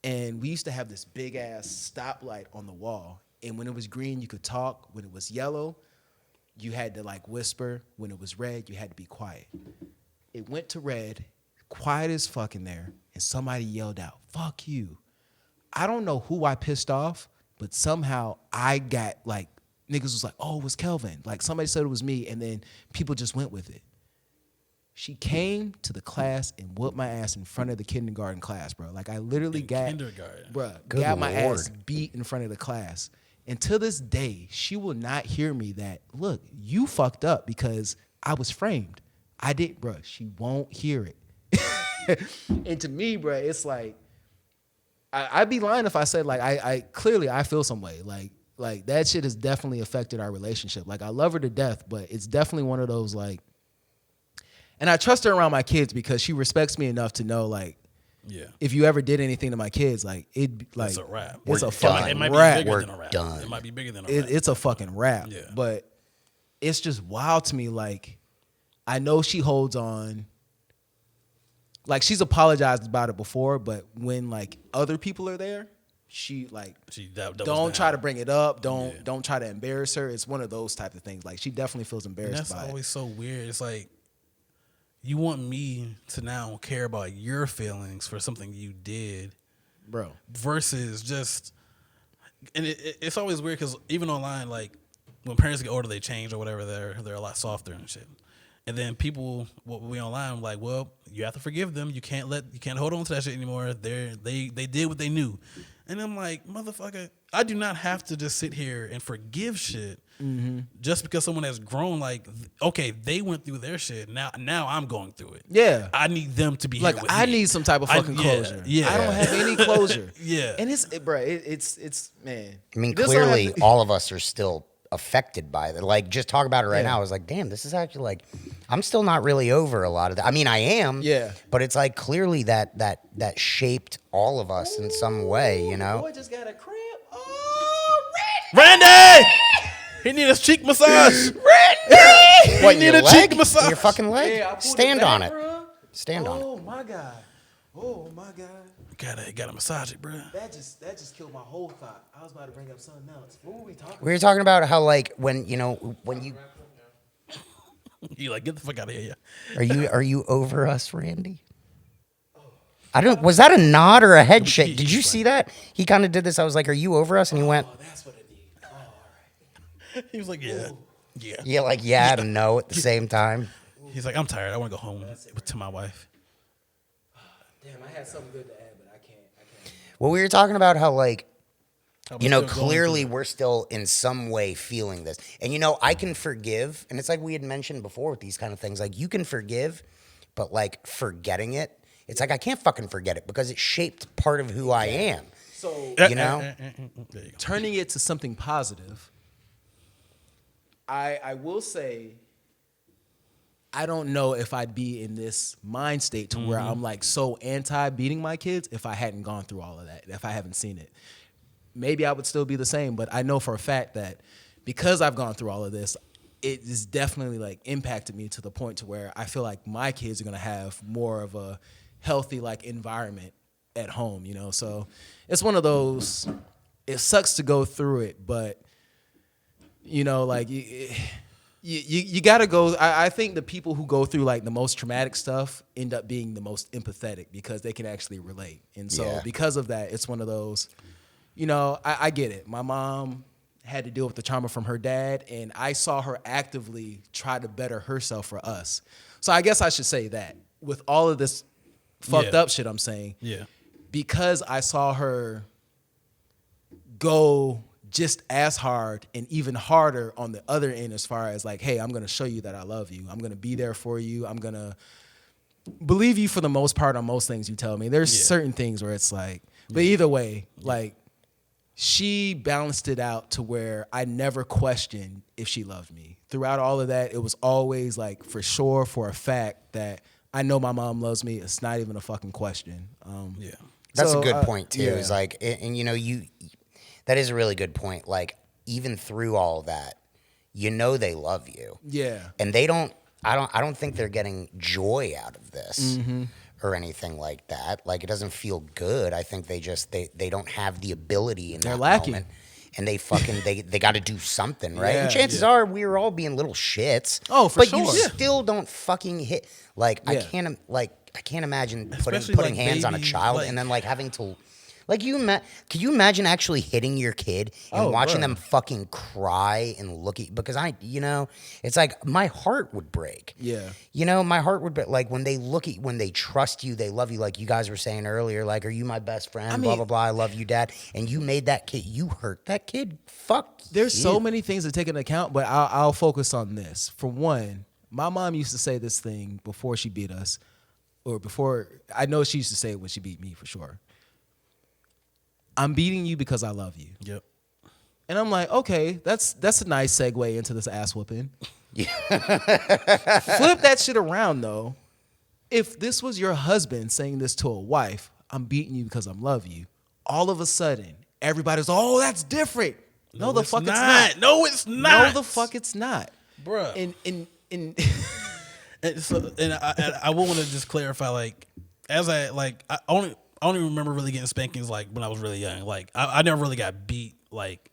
and we used to have this big ass stoplight on the wall. And when it was green, you could talk. When it was yellow, you had to like whisper. When it was red, you had to be quiet. It went to red, quiet as fuck in there, and somebody yelled out, "Fuck you." I don't know who I pissed off, but somehow I got like, niggas was like, "Oh, it was Kelvin." Like somebody said it was me, and then people just went with it. She came to the class and whooped my ass in front of the kindergarten class, bro. Like I literally got my ass beat in front of the class. And to this day, she will not hear me that, look, you fucked up because I was framed. I did, bro. She won't hear it. And to me, bro, it's like, I'd be lying if I said, like, I clearly I feel some way. Like that shit has definitely affected our relationship. Like I love her to death, but it's definitely one of those, like, and I trust her around my kids because she respects me enough to know, like, if you ever did anything to my kids, like it's a wrap. It's a fucking wrap. It might be bigger than a wrap. It's a fucking wrap. Yeah. But it's just wild to me. Like I know she holds on. Like she's apologized about it before, but when like other people are there, she don't try to bring it up. Don't try to embarrass her. It's one of those type of things. Like she definitely feels embarrassed by it. That's always so weird. It's like, you want me to now care about your feelings for something you did, bro, versus just, and it's always weird because even online, like when parents get older, they change or whatever. They're a lot softer and shit. And then people, what we online, like, well, you have to forgive them. You can't hold on to that shit anymore. They did what they knew. And I'm like, motherfucker, I do not have to just sit here and forgive shit just because someone has grown. Like, okay, they went through their shit. Now I'm going through it. Yeah, I need them to be like, here with I me. need some type of fucking closure. Yeah, I don't have any closure. And it's man. I mean, clearly, all of us are still affected by it. Like, just talk about it right now. I was like, damn, this is actually like, I'm still not really over a lot of that. I mean, I am. Yeah. But it's like clearly that shaped all of us in some way, you know? Boy just got a cramp. Oh, Randy! He need a cheek massage. Randy! What, he need a cheek massage. Your fucking leg? Yeah, Stand on it. Stand on it. Oh, my God. Oh, my God. Gotta massage it, bro. That just killed my whole thought. I was about to bring up something else. What were we talking about? We were talking about how, like, when you you like, get the fuck out of here. Are you over us, Randy? Was that a nod or a head shake? Did you see that? He kind of did this. I was like, are you over us? And he went, oh, that's what it needs. Oh, all right. He was like, yeah. Ooh. Yeah. Yeah, like, yeah and no at the same time. He's like, I'm tired. I want to go home to my wife. Damn, I had something good to add, but I can't. Well, we were talking about how, like, You know, clearly we're still in some way feeling this. And, you know, I can forgive. And it's like we had mentioned before with these kind of things. Like, you can forgive, but, like, forgetting it, it's like I can't fucking forget it because it shaped part of who I am. So, you know? turning it to something positive, I will say, I don't know if I'd be in this mind state to where I'm like so anti beating my kids if I hadn't gone through all of that, if I haven't seen it. Maybe I would still be the same, but I know for a fact that because I've gone through all of this, it has definitely like impacted me to the point to where I feel like my kids are gonna have more of a healthy like environment at home, you know? So it's one of those, it sucks to go through it, but you know, like you gotta go. I think the people who go through like the most traumatic stuff end up being the most empathetic because they can actually relate. And so because of that, it's one of those, you know, I get it. My mom had to deal with the trauma from her dad, and I saw her actively try to better herself for us. So I guess I should say that with all of this fucked up shit I'm saying, because I saw her go just as hard and even harder on the other end as far as like, hey, I'm going to show you that I love you. I'm going to be there for you. I'm going to believe you for the most part on most things you tell me. There's certain things where it's like, but either way, like she balanced it out to where I never questioned if she loved me. Throughout all of that, it was always like for sure, for a fact that I know my mom loves me. It's not even a fucking question. That's a good point too. Is like, and you know, that is a really good point. Like, even through all that, you know they love you. Yeah. And they don't. I don't think they're getting joy out of this or anything like that. Like, it doesn't feel good. I think they just they don't have the ability in that moment. And they fucking they got to do something, right? And chances are we were all being little shits. Oh, for sure. But you still don't fucking hit. Like, I can't imagine putting like hands on a child and then like having to. Like, could you imagine actually hitting your kid and watching them fucking cry and look at you? Because it's like my heart would break. Yeah. You know, my heart would break. Like, when they when they trust you, they love you. Like you guys were saying earlier, like, are you my best friend? Blah, blah, blah. I love you, Dad. And you made that kid, you hurt that kid. Fuck. There's so many things to take into account, but I'll focus on this. For one, my mom used to say this thing before she beat us, or before, I know she used to say it when she beat me for sure. I'm beating you because I love you. Yep. And I'm like, okay, that's a nice segue into this ass whooping. Flip that shit around though. If this was your husband saying this to a wife, I'm beating you because I love you, all of a sudden, everybody's, oh, that's different. No, the fuck it's not. No, it's not. No, the fuck it's not. Bruh. And I will want to just clarify, like, I only remember really getting spankings like when I was really young. Like, I never really got beat. Like,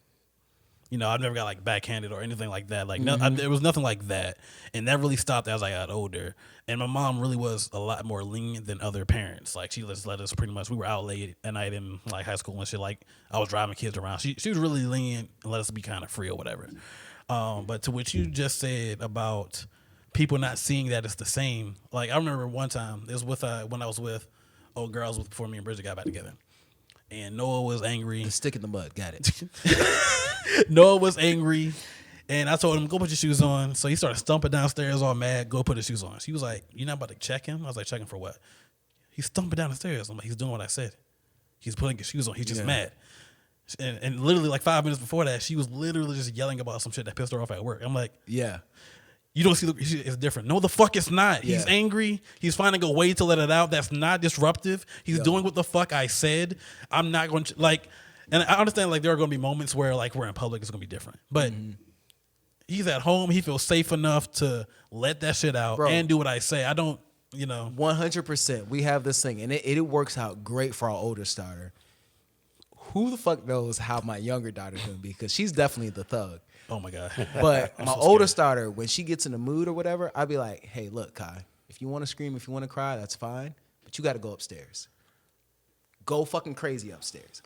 you know, I never got like backhanded or anything like that. Like, there was nothing like that. And that really stopped as I got older. And my mom really was a lot more lenient than other parents. Like, she just let us pretty much, we were out late at night in like high school and shit. Like, I was driving kids around. She was really lenient and let us be kind of free or whatever. But to what you just said about people not seeing that it's the same. Like, I remember one time, it was with when I was with old girls before me and Bridget got back together. And Noah was angry. The stick in the mud, got it. Noah was angry. And I told him, go put your shoes on. So he started stumping downstairs all mad, go put his shoes on. She was like, you're not about to check him? I was like, check him for what? He's stumping down the stairs. I'm like, he's doing what I said. He's putting his shoes on. He's just mad. And literally like 5 minutes before that, she was literally just yelling about some shit that pissed her off at work. I'm like, you don't see it's different. No, the fuck it's not. He's angry. He's finding a way to let it out that's not disruptive. He's doing what the fuck I said. I'm not going to, like, and I understand, like, there are going to be moments where, like, we're in public, it's going to be different. But he's at home. He feels safe enough to let that shit out and do what I say. I don't, 100%. We have this thing, and it works out great for our older starter. Who the fuck knows how my younger daughter's going to be? Because she's definitely the thug. Oh, my God. But my older starter, when she gets in the mood or whatever, I'd be like, hey, look, Kai, if you want to scream, if you want to cry, that's fine. But you got to go upstairs. Go fucking crazy upstairs.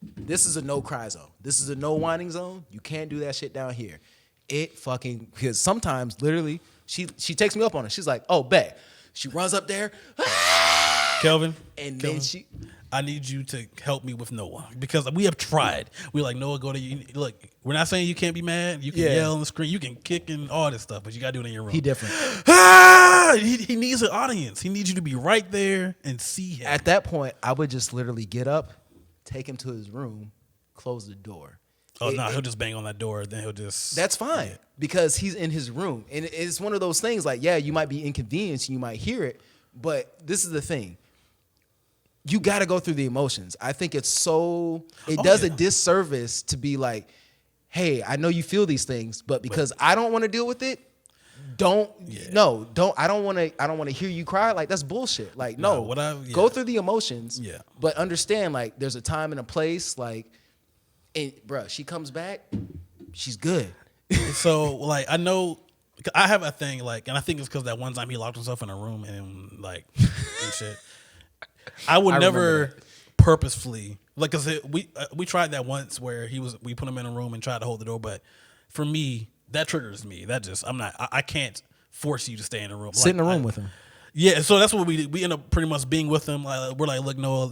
This is a no cry zone. This is a no whining zone. You can't do that shit down here. Because sometimes, literally, she takes me up on it. She's like, oh, bet. She runs up there. Kelvin. And then I need you to help me with Noah because we have tried. We're like, Noah, go to you. Look, we're not saying you can't be mad. You can yell and scream. You can kick and all this stuff, but you got to do it in your room. He different. He needs an audience. He needs you to be right there and see him. At that point, I would just literally get up, take him to his room, close the door. Oh, no, he'll just bang on that door. Then he'll just... That's fine because he's in his room. And it's one of those things like, yeah, you might be inconvenienced and you might hear it, but this is the thing. You got to go through the emotions. I think it's so... It does a disservice to be like, hey, I know you feel these things, but because I don't want to deal with it, I don't want to hear you cry. Like, that's bullshit. Like, go through the emotions, but understand, like, there's a time and a place, like... And bruh, she comes back, she's good. So like I know, I have a thing like, and I think it's because that one time he locked himself in a room and like and shit. I would never purposefully like because we tried that once where we put him in a room and tried to hold the door, but for me that triggers me. That just I can't force you to stay in a room. Sit in a room with him. Yeah, so that's what we end up pretty much being with him. Like, we're like, look, Noah.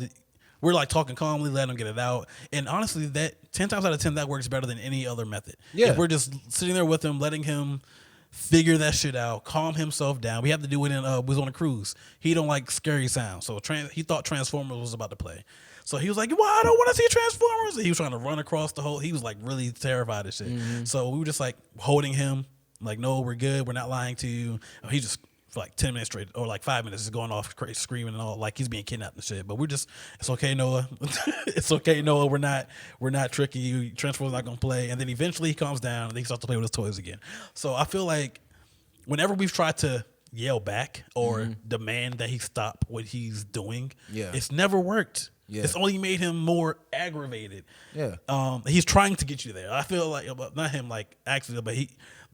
We're like talking calmly, letting him get it out. And honestly, that 10 times out of 10, that works better than any other method. Yeah. If we're just sitting there with him, letting him figure that shit out, calm himself down. We have to do it in, we was on a cruise. He don't like scary sounds. So he thought Transformers was about to play. So he was like, well, I don't want to see Transformers. And he was trying to run across the whole, he was like really terrified of shit. Mm-hmm. So we were just like holding him, like, no, we're good. We're not lying to you. He just, for like 10 minutes straight or like 5 minutes is going off crazy, screaming and all like he's being kidnapped and shit. But we're just, it's okay, Noah. It's okay, Noah. We're not tricking you. Transformers not gonna play. And then eventually he calms down and he starts to play with his toys again. So I feel like whenever we've tried to yell back or demand that he stop what he's doing, it's never worked. Yeah. It's only made him more aggravated. Yeah. He's trying to get you there. I feel like not him like actually, but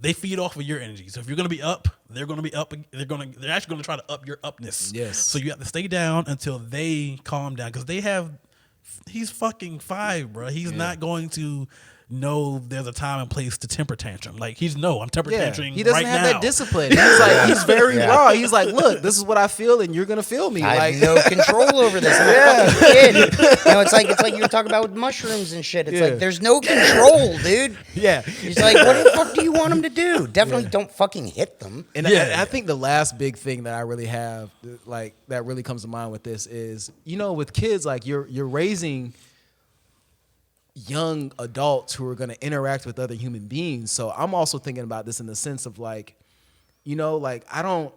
they feed off of your energy. So if you're gonna be up, they're gonna be up. They're actually gonna try to up your upness. Yes. So you have to stay down until they calm down because he's fucking 5, bro. He's not going to know there's a time and place to temper tantrum. Like I'm temper tantrum. He doesn't have that discipline. He's like he's very raw. He's like, look, this is what I feel, and you're gonna feel me. I have no control over this. I'm a fucking kid. It's like you were talking about with mushrooms and shit. It's like there's no control, dude. Yeah. He's like, what the fuck do you want him to do? Definitely don't fucking hit them. And I think the last big thing that I really have, like that really comes to mind with this is, with kids, like you're raising young adults who are going to interact with other human beings. So I'm also thinking about this in the sense of like, like I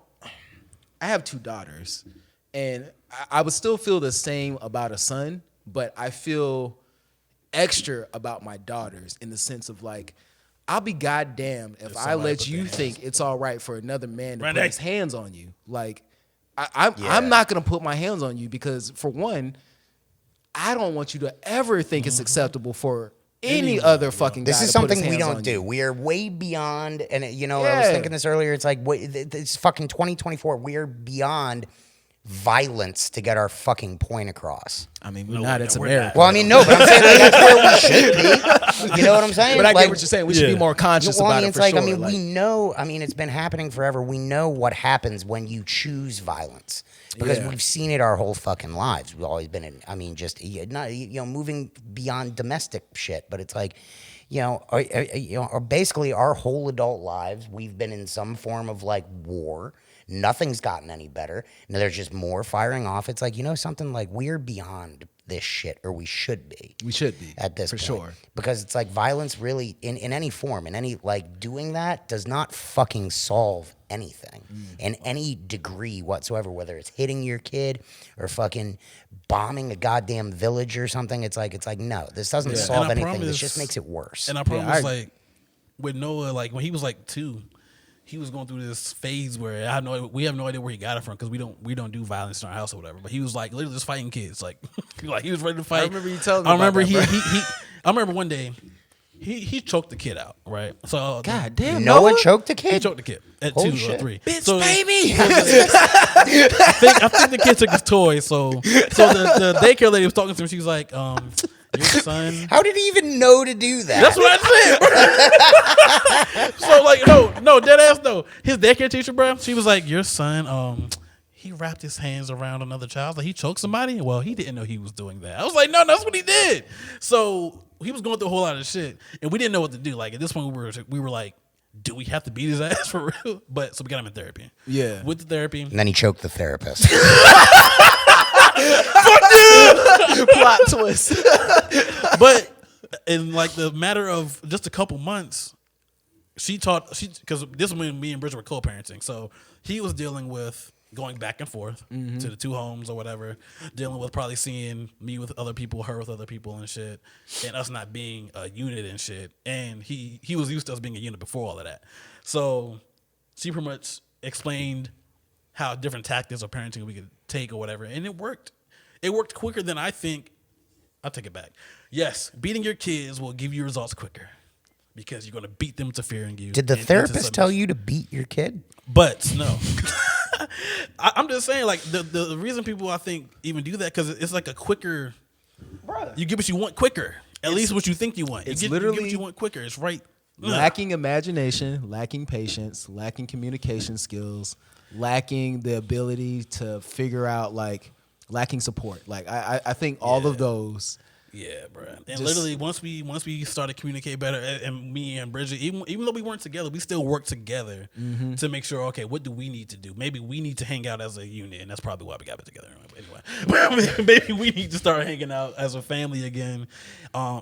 have 2 daughters and I would still feel the same about a son, but I feel extra about my daughters in the sense of like, I'll be goddamn if I let you think it's all right for another man to put his hands on you. Like I'm not going to put my hands on you because for one, I don't want you to ever think it's acceptable for any other fucking guy. This is something we don't do. We are way beyond, and I was thinking this earlier. It's like, it's fucking 2024. We are beyond violence to get our fucking point across. I mean, we're not. It's America. Well, I mean, no, but I'm saying like, that's where we should be. You know what I'm saying? But I get what you're saying. We should be more conscious about it. It's like, sure. We know. I mean, it's been happening forever. We know what happens when you choose violence. Because we've seen it our whole fucking lives. We've always been in, just not moving beyond domestic shit, but it's like, basically our whole adult lives, we've been in some form of like war. Nothing's gotten any better. Now there's just more firing off. It's like, something like we're beyond this shit, or we should be. We should be at this point. For sure. Because it's like violence really in any form, in any like doing that does not fucking solve anything in any degree whatsoever, whether it's hitting your kid or fucking bombing a goddamn village or something. It's like no, this doesn't solve anything. This just makes it worse. And I promise, like with Noah, like when he was like 2, he was going through this phase where we have no idea where he got it from because we don't do violence in our house or whatever. But he was like literally just fighting kids, like he was ready to fight. I remember you telling me. I remember I remember one day he choked the kid out, right? So God damn, Noah choked the kid. He choked the kid at 2 or 3. Bitch, baby. I think the kid took his toy. So the daycare lady was talking to him. She was like, your son. How did he even know to do that? That's what I said. So like, no, dead ass no. His daycare teacher, bro. She was like, your son, he wrapped his hands around another child. Like, he choked somebody? Well, he didn't know he was doing that. I was like, no, that's what he did. So he was going through a whole lot of shit, and we didn't know what to do. Like, at this point, we were like, do we have to beat his ass for real? But so we got him in therapy. Yeah. With the therapy. And then he choked the therapist. Plot twist. But in like the matter of just a couple months, because this is when me and Bridget were co-parenting. So he was dealing with going back and forth to the two homes or whatever, dealing with probably seeing me with other people, her with other people and shit, and us not being a unit and shit. And he was used to us being a unit before all of that. So she pretty much explained how different tactics of parenting we could take or whatever, and it worked. It worked quicker than I think. I'll take it back. Yes, beating your kids will give you results quicker because you're going to beat them to fearing you. Did the therapist tell you to beat your kid? But no. I'm just saying, like, the reason people, I think, even do that, because it's like a quicker, you get what you want quicker. At least what you think you want. It's you literally get what you want quicker. It's right. lacking imagination, lacking patience, lacking communication skills, lacking the ability to figure out, like, lacking support. Like, I think all of those. Yeah, bro. And literally, once we started communicating better, and me and Bridget, even though we weren't together, we still worked together to make sure, okay, what do we need to do? Maybe we need to hang out as a unit, and that's probably why we got it together. Anyway, maybe we need to start hanging out as a family again,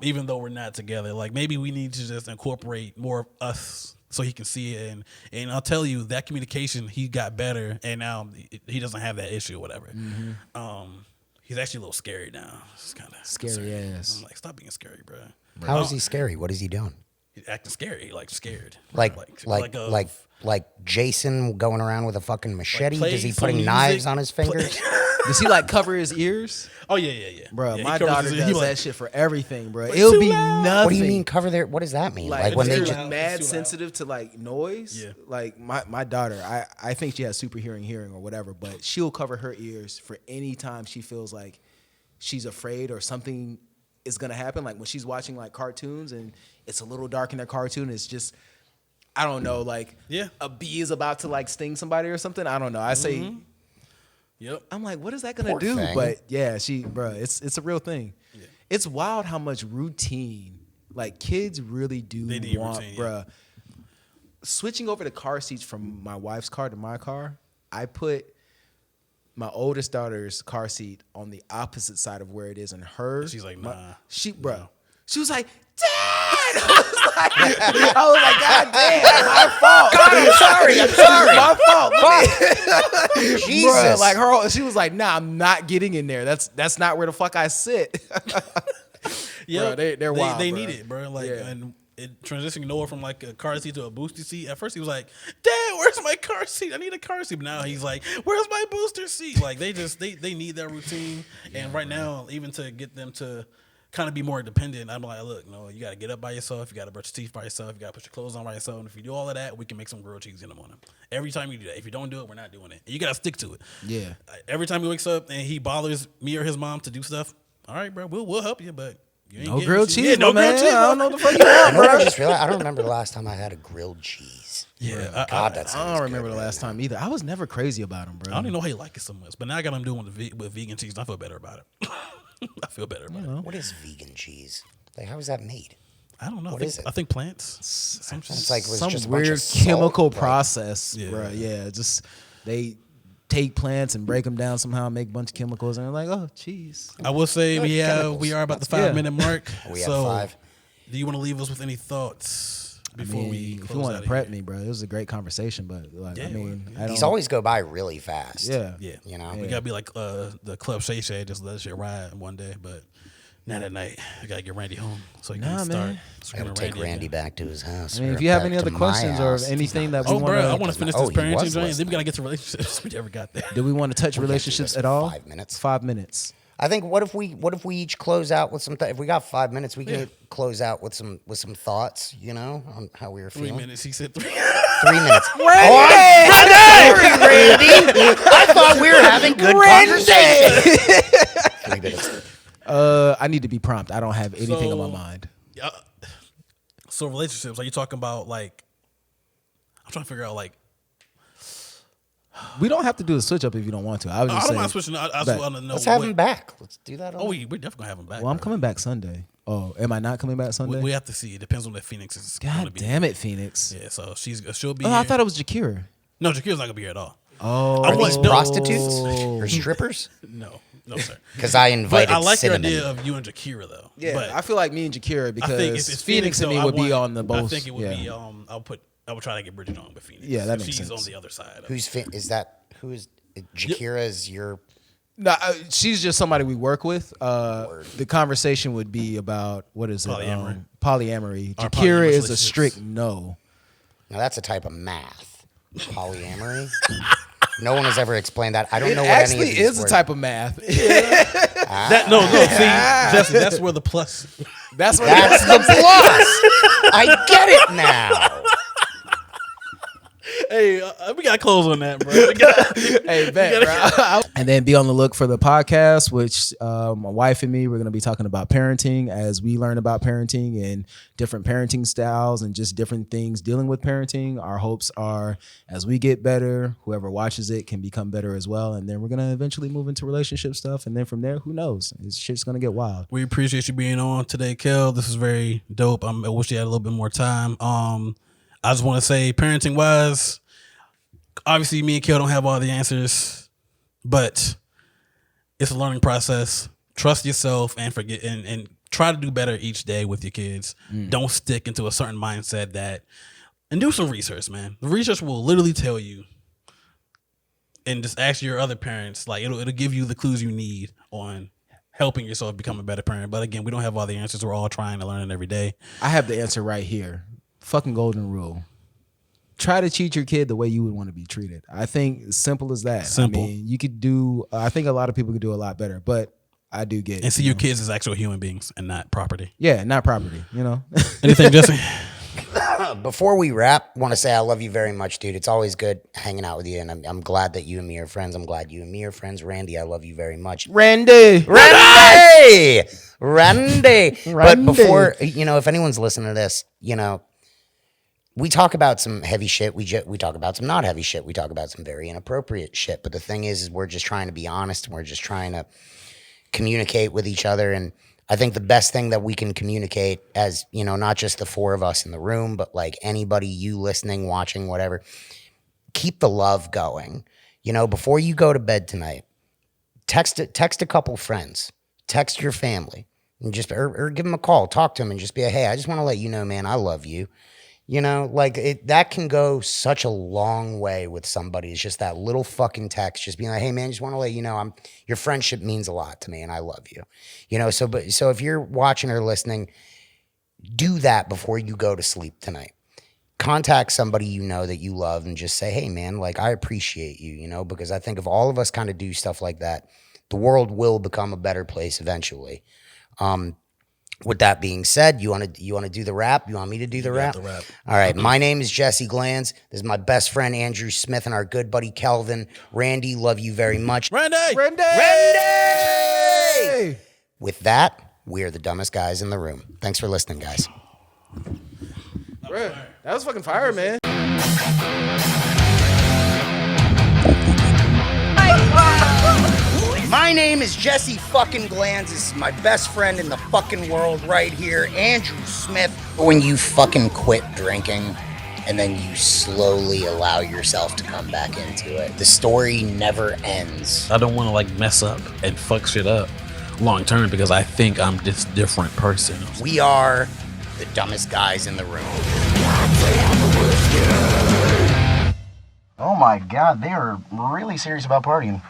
even though we're not together. Like, maybe we need to just incorporate more of us so he can see it. And I'll tell you, that communication, he got better, and now he doesn't have that issue or whatever. He's actually a little scary now. It's kind of Scary ass. I'm like, stop being scary, bro. How is he scary? What is he doing? He's acting scary, like scared. Like Jason going around with a fucking machete? Like Is he some putting music, knives on his fingers? Does he like cover his ears? Oh yeah. Bro, Yeah, my he covers daughter his- does he that like- shit for everything, bro. Like, It'll too be loud. nothing. What do you mean cover their? What does that mean? Like when they too just loud. mad It's too loud. sensitive to like noise. Yeah. Like my daughter, I think she has super hearing or whatever, but she'll cover her ears for any time she feels like she's afraid or something is gonna happen. Like when she's watching like cartoons and it's a little dark in their cartoon, it's just, I don't know, like a bee is about to like sting somebody or something. I don't know. I say, Yep. I'm like, what is that gonna Poor do? thing. But yeah, it's a real thing. Yeah. It's wild how much routine, like kids really do They need want, routine, bruh. Switching over the car seats from my wife's car to my car, I put my oldest daughter's car seat on the opposite side of where it is in hers. She's like, nah. She was like, Dad! I was like, God damn, my fault. God, I'm sorry. My fault. Jesus. Bruh, like she was like, nah, I'm not getting in there. That's not where the fuck I sit. Yeah, Bro, they're wild. They bro. need it, bro. Like, Yeah. and it transitioning Noah from like a car seat to a booster seat. At first, he was like, "Dad, where's my car seat? I need a car seat." But now he's like, "Where's my booster seat?" Like they need that routine. And right now, even to get them to kind of be more independent, I'm like, "Look, Noah, you got to get up by yourself. You got to brush your teeth by yourself. You got to put your clothes on by yourself. And if you do all of that, we can make some grilled cheese in the morning. Every time you do that, if you don't do it, we're not doing it. And you got to stick to it. Yeah. Every time he wakes up and he bothers me or his mom to do stuff, all right, bro, we'll help you, but. You ain't No getting grilled what cheese, yeah, no my grilled man. cheese. I don't know what the fuck you want, You know what bro. I just realized? I don't remember the last time I had a grilled cheese. Yeah, God, that sounds I don't remember good, the last time either. I was never crazy about them, bro. I don't even know how you like it so much, but now I got him doing with vegan cheese. And I feel better about it. I feel better about it. What is vegan cheese? Like, how is that made? I don't know. What is it? I think plants. Some shit. It's like it was Some just a bunch weird of salt, chemical like- process, Yeah. bro. Yeah, just they take plants and break them down somehow, make a bunch of chemicals, and they're like, oh, cheese. I will say Good we chemicals. are about the Yeah. 5-minute mark. We have so 5. Do you want to leave us with any thoughts before we if close you want out to prep here? me, bro, it was a great conversation, but like, Yeah, I mean, well, I don't. These always go by really fast. yeah. Yeah, You know? we gotta be like the club Shay Shay, just let shit ride one day, but not at night. We gotta get Randy home so he Nah, can start. man. I screaming gotta take Randy again. back to his house. I mean, or if you have back any to other my questions or house. anything that we Oh, want bro, I to, want to finish Oh, this he parenting was joint. Then we listening. gotta get to relationships. We never got there. do we want to touch We can't do relationships this at for all? 5 minutes. 5 minutes. I think what if we each close out with some if we got 5 minutes we can close out with some thoughts, you know, on how we were 3 feeling. minutes. He said 3. 3 minutes. I'm sorry, Randy. I thought we were having good conversation. 3 minutes. I need to be prompt. I don't have anything on my So- mind. So relationships, are you talking about like? I'm trying to figure out like. We don't have to do a switch up if you don't want to. I was I just don't saying. mind switching. I just want to know. Let's have him back. Let's do that. Oh, we're definitely gonna have him back. Well, I'm bro. coming back Sunday. Oh, am I not coming back Sunday? We have to see. It depends on if Phoenix is. gonna God be damn it, Phoenix. Yeah, so she'll be. Oh, here. I thought it was Jakira. No, Jakira's not gonna be here at all. Oh, Are these no. prostitutes or strippers? No, sir. Because I But invited I like Cinnamon. your idea of you and Jakira though. Yeah, but I feel like me and Jakira because I think it's Phoenix and though, me I would be want- on the both. I think it would yeah. be. I would try to get Bridget on with Phoenix. Yeah, that makes She's sense. on the other side. Who is Jakira? Is your No, she's just somebody we work with. The conversation would be about what is it? Polyamory. Polyamory. Or Jakira polyamorous is a relationships. strict no. now? That's a type of math. Polyamory. No one has ever explained that. I don't It know what any of actually these is a words- type of math. That no, see, Jesse, that's where the plus. That's what. That's the plus. I get it now. Hey, we got to close on that, bro. We gotta- Hey, bet, bro. And then be on the look for the podcast, which my wife and me, we're going to be talking about parenting as we learn about parenting and different parenting styles and just different things dealing with parenting. Our hopes are as we get better, whoever watches it can become better as well. And then we're going to eventually move into relationship stuff. And then from there, who knows? This shit's going to get wild. We appreciate you being on today, Kel. This is very dope. I wish you had a little bit more time. I just want to say, parenting wise, obviously me and Kel don't have all the answers, but it's a learning process. Trust yourself and forget and try to do better each day with your kids. Don't stick into a certain mindset and do some research, man. The research will literally tell you, and just ask your other parents. Like it'll give you the clues you need on helping yourself become a better parent. But again, we don't have all the answers. We're all trying to learn it every day. I have the answer right here. Fucking golden rule. Try to treat your kid the way you would want to be treated. I think as simple as that. Simple. I mean, you could do, I think a lot of people could do a lot better, but I do get And see your kids as actual human beings and not property. Yeah, not property, you know? Anything, Jesse? Before we wrap, want to say I love you very much, dude. It's always good hanging out with you, and I'm glad that you and me are friends. I'm glad you and me are friends. Randy, I love you very much. Randy! Randy! But before, if anyone's listening to this, we talk about some heavy shit. We talk about some not heavy shit. We talk about some very inappropriate shit. But the thing is we're just trying to be honest, and we're just trying to communicate with each other. And I think the best thing that we can communicate as, not just the four of us in the room, but like anybody, you listening, watching, whatever, keep the love going. Before you go to bed tonight, text a couple friends, text your family, and just or give them a call, talk to them, and just be, hey, I just want to let you know, man, I love you. That can go such a long way with somebody. It's just that little fucking text, just being like, hey man, just want to let you know your friendship means a lot to me and I love you. So if you're watching or listening, do that before you go to sleep tonight. Contact somebody that you love and just say, hey man, like I appreciate you, because I think if all of us kind of do stuff like that, the world will become a better place eventually. With that being said, you want to do the rap? You want me to do the rap? the rap. All right. My name is Jesse Glanz. This is my best friend Andrew Smith and our good buddy Kelvin. Randy, love you very much. Randy! Randy! With that, we are the dumbest guys in the room. Thanks for listening, guys. Bruh, that was fucking fire, man. My name is Jesse fucking Glanz. This is my best friend in the fucking world right here, Andrew Smith. When you fucking quit drinking and then you slowly allow yourself to come back into it, the story never ends. I don't want to mess up and fuck shit up long term because I think I'm this different person. We are the dumbest guys in the room. Oh my God, they are really serious about partying.